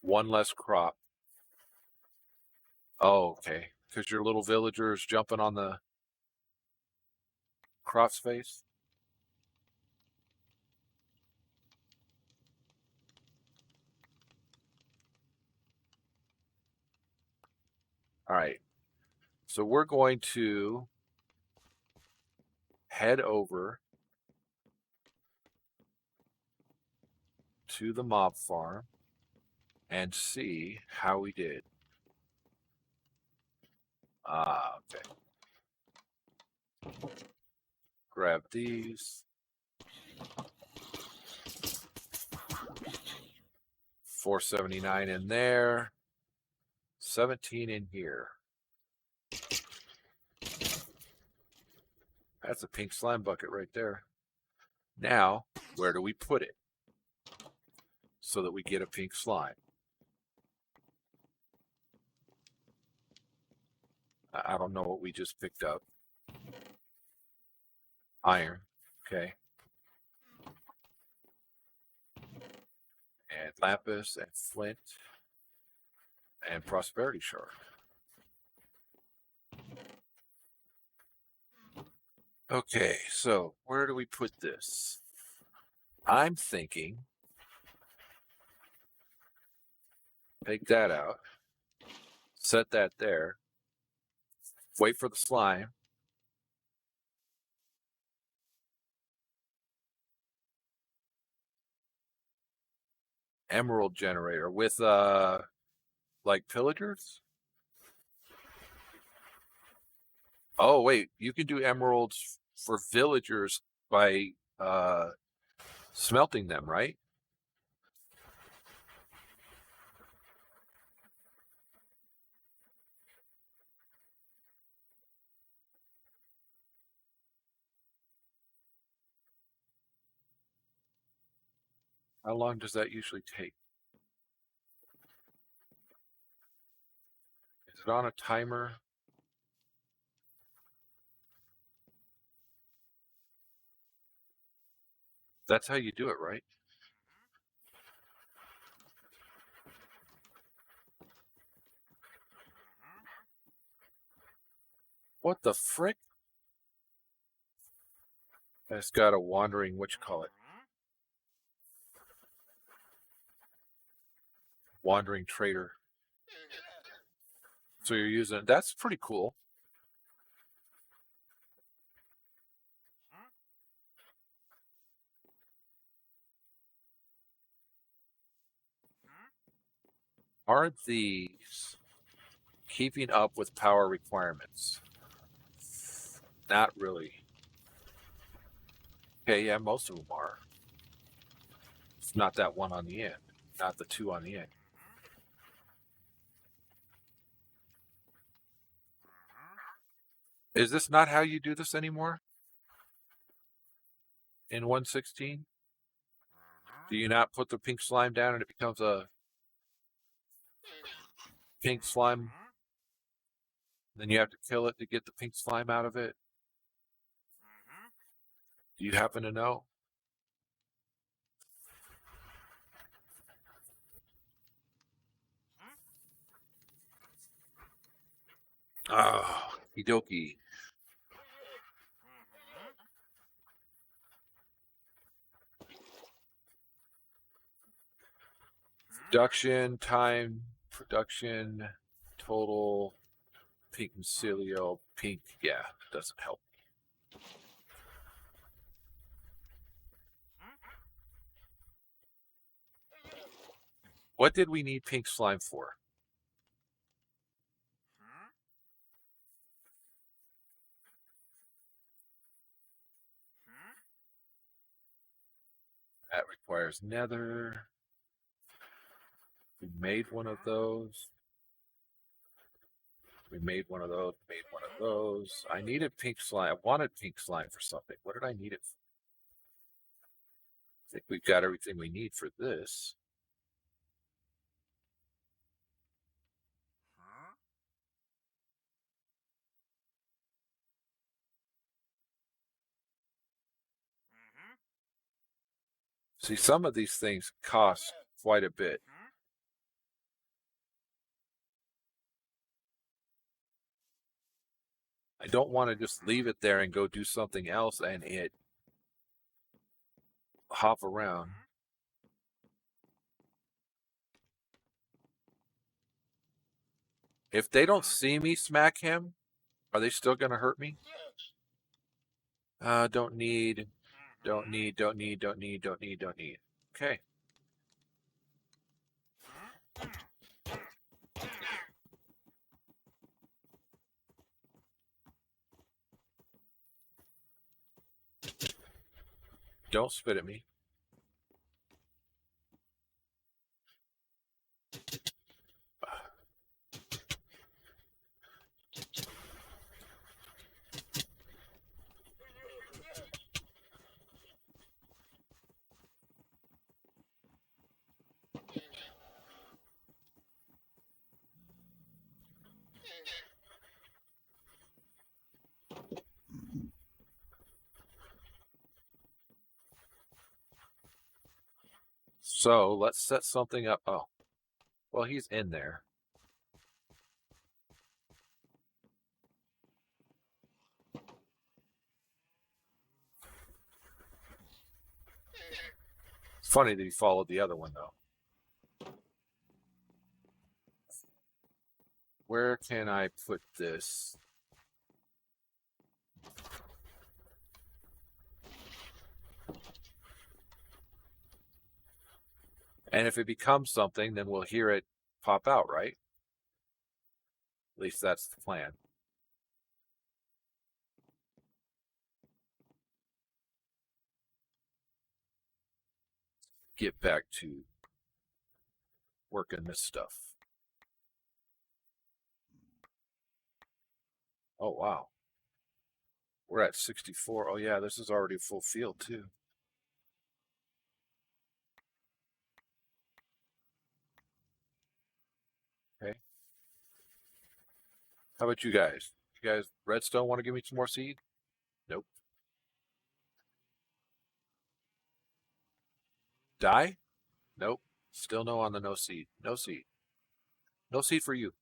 Speaker 1: One less crop. Oh, okay. Because your little villagers jumping on the crop's face. All right. So we're going to head over to the mob farm and see how we did. Okay. Grab these. 479 in there. 17 in here. That's a pink slime bucket right there. Now, where do we put it so that we get a pink slime? I don't know what we just picked up. Iron. Okay. And lapis and flint and prosperity shard. Okay, so where do we put this? I'm thinking, take that out, set that there, wait for the slime. Emerald generator with like pillagers. Oh wait, you can do emeralds for villagers by smelting them, right? How long does that usually take? Is it on a timer? That's how you do it, right? What the frick? It's got a wandering, what you call it? Wandering trader. So you're using, that's pretty cool. Aren't these keeping up with power requirements? Not really. Okay, yeah, most of them are. It's not that one on the end, not the two on the end. Is this not how you do this anymore? In 1.16? Do you not put the pink slime down and it becomes a pink slime? Then you have to kill it to get the pink slime out of it? Do you happen to know? Oh, Hidoki. Production, time, production, total, pink mycelial, pink, yeah, doesn't help. What did we need pink slime for? That requires nether. We made one of those. We made one of those, made one of those. I needed pink slime. I wanted pink slime for something. What did I need it for? I think we've got everything we need for this. See, some of these things cost quite a bit. I don't want to just leave it there and go do something else and it hop around. If they don't see me smack him, are they still going to hurt me? Don't need. Okay. don't spit at me. So let's set something up. Oh, well, he's in there. It's funny that he followed the other one, though. Where can I put this? And if it becomes something, then we'll hear it pop out, right? At least that's the plan. Get back to working this stuff. Oh, wow. We're at 64. Oh, yeah, this is already a full field, too. Okay. How about you guys? You guys, redstone, want to give me some more seed? Nope. Die? Nope. Still no on the no seed. No seed. No seed for you.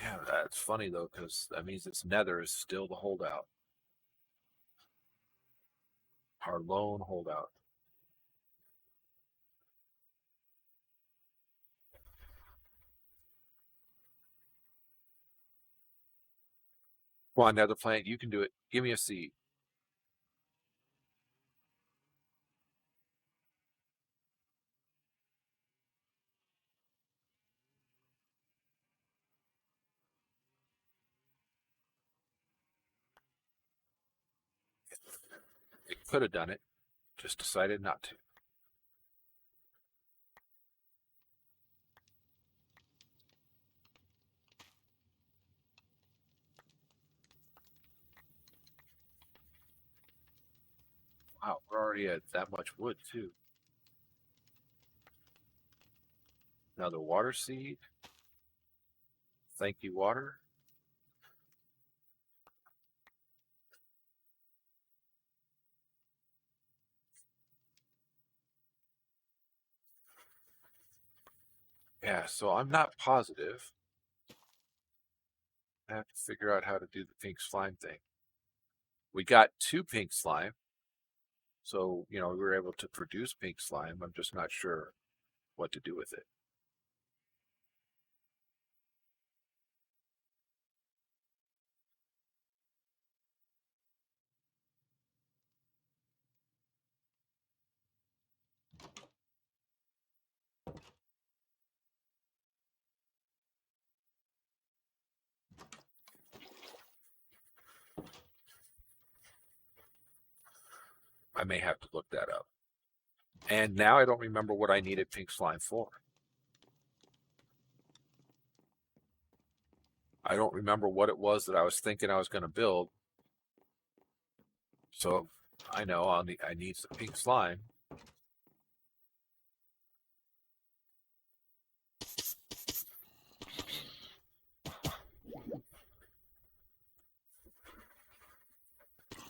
Speaker 1: Yeah, that's funny though, because that means its nether is still the holdout. Our lone holdout. Come on, nether plant, you can do it. Give me a seed. It could have done it, just decided not to. Wow, we're already at that much wood too. Now the water seed. Thank you, water. Yeah, so I'm not positive. I have to figure out how to do the pink slime thing. We got 2 pink slime. So, we were able to produce pink slime. I'm just not sure what to do with it. I may have to look that up. And now I don't remember what I needed pink slime for. I don't remember what it was that I was thinking I was going to build. So I know I need some pink slime.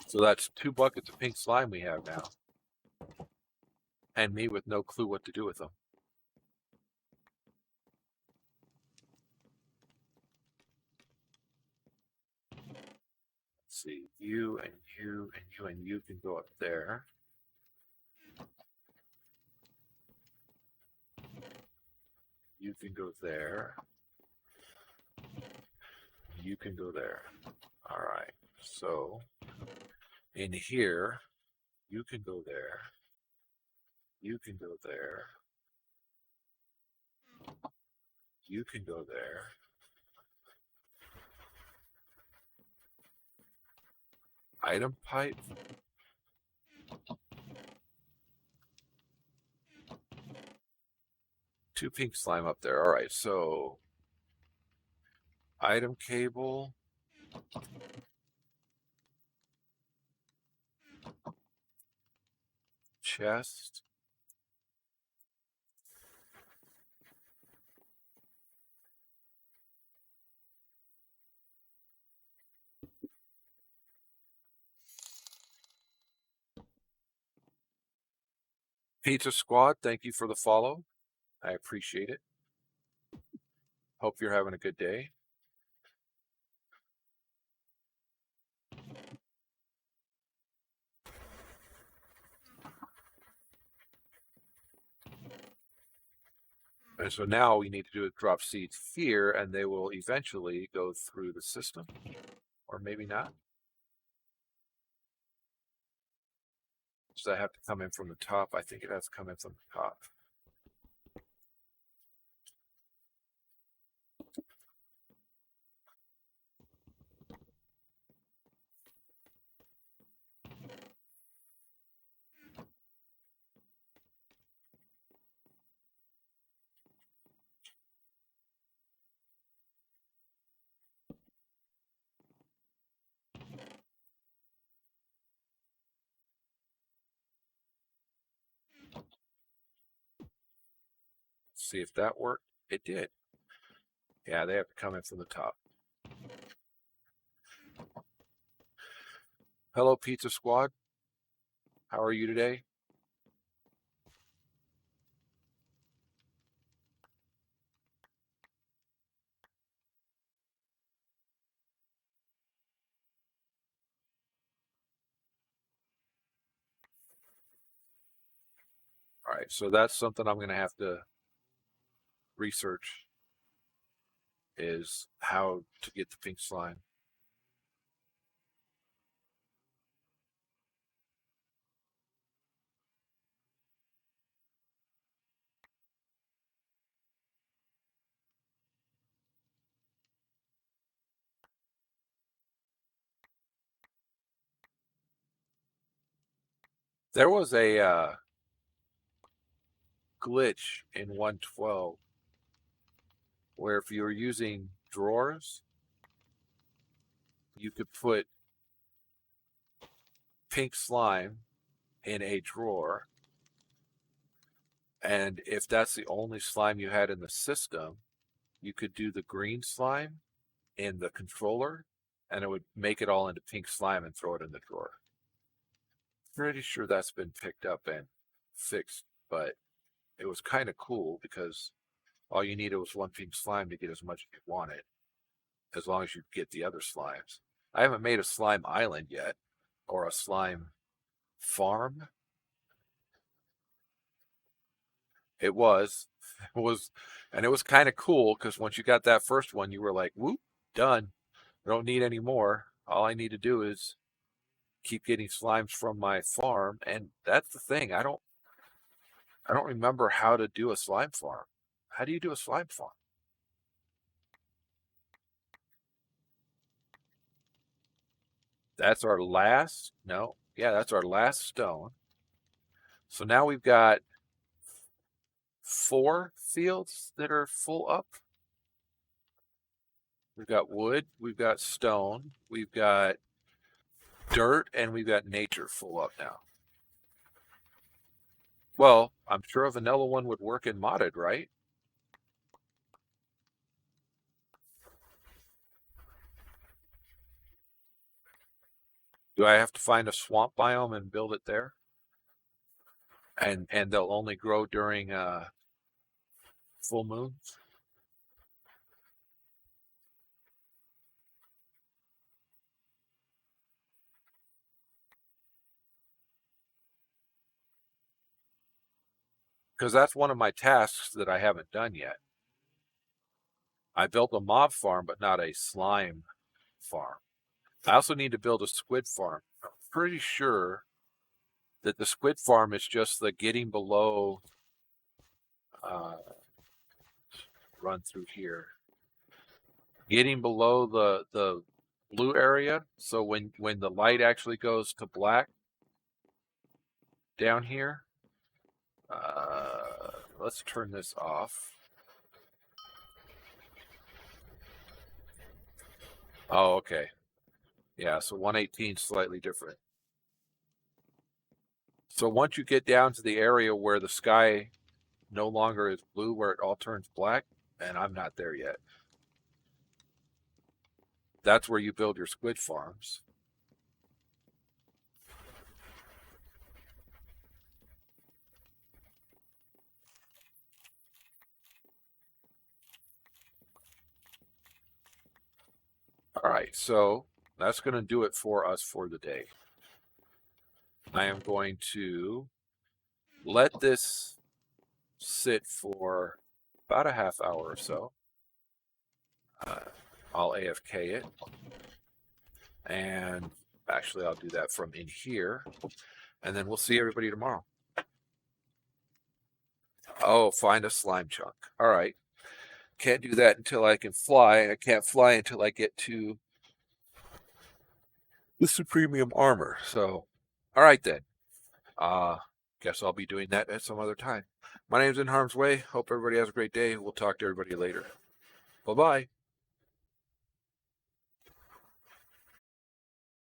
Speaker 1: So that's 2 buckets of pink slime we have now. And me with no clue what to do with them. Let's see, you and you and you and you can go up there. You can go there. You can go there. All right. So in here, you can go there. You can go there. You can go there. Item pipe. Two pink slime up there. All right, so item cable. Chest. Pizza Squad, thank you for the follow. I appreciate it. Hope you're having a good day. And so now we need to do is drop seeds here, and they will eventually go through the system, or maybe not. Does that have to come in from the top? I think it has to come in from the top. See if that worked. It did. Yeah, they have to come in from the top. Hello, Pizza Squad. How are you today? All right, so that's something I'm going to have to research, is how to get the pink slime. There was a glitch in 1.12 where if you were using drawers, you could put pink slime in a drawer, and if that's the only slime you had in the system, you could do the green slime in the controller, and it would make it all into pink slime and throw it in the drawer. Pretty sure that's been picked up and fixed, but it was kind of cool because all you needed was one pink slime to get as much as you wanted, as long as you get the other slimes. I haven't made a slime island yet, or a slime farm. It was, and it was kind of cool because once you got that first one, you were like, "Whoop, done. I don't need any more. All I need to do is keep getting slimes from my farm." And that's the thing. I don't remember how to do a slime farm. How do you do a slime farm? That's our last. No, yeah, that's our last stone. So now we've got 4 fields that are full up. We've got wood, we've got stone, we've got dirt, and we've got nature full up now. Well, I'm sure a vanilla one would work in modded, right? Do I have to find a swamp biome and build it there? And they'll only grow during full moons? Because that's one of my tasks that I haven't done yet. I built a mob farm, but not a slime farm. I also need to build a squid farm. I'm pretty sure that the squid farm is just the getting below, run through here, getting below the blue area. So when the light actually goes to black down here, let's turn this off. Oh, okay. Yeah, so 118 is slightly different. So once you get down to the area where the sky no longer is blue, where it all turns black, and I'm not there yet. That's where you build your squid farms. All right, so that's going to do it for us for the day. I am going to let this sit for about a half hour or so. I'll AFK it. And actually, I'll do that from in here. And then we'll see everybody tomorrow. Oh, find a slime chunk. All right. Can't do that until I can fly. I can't fly until I get to the Supremium armor. So, all right then. Guess I'll be doing that at some other time. My name's NHarmzWay. Hope everybody has a great day. We'll talk to everybody later. Bye-bye.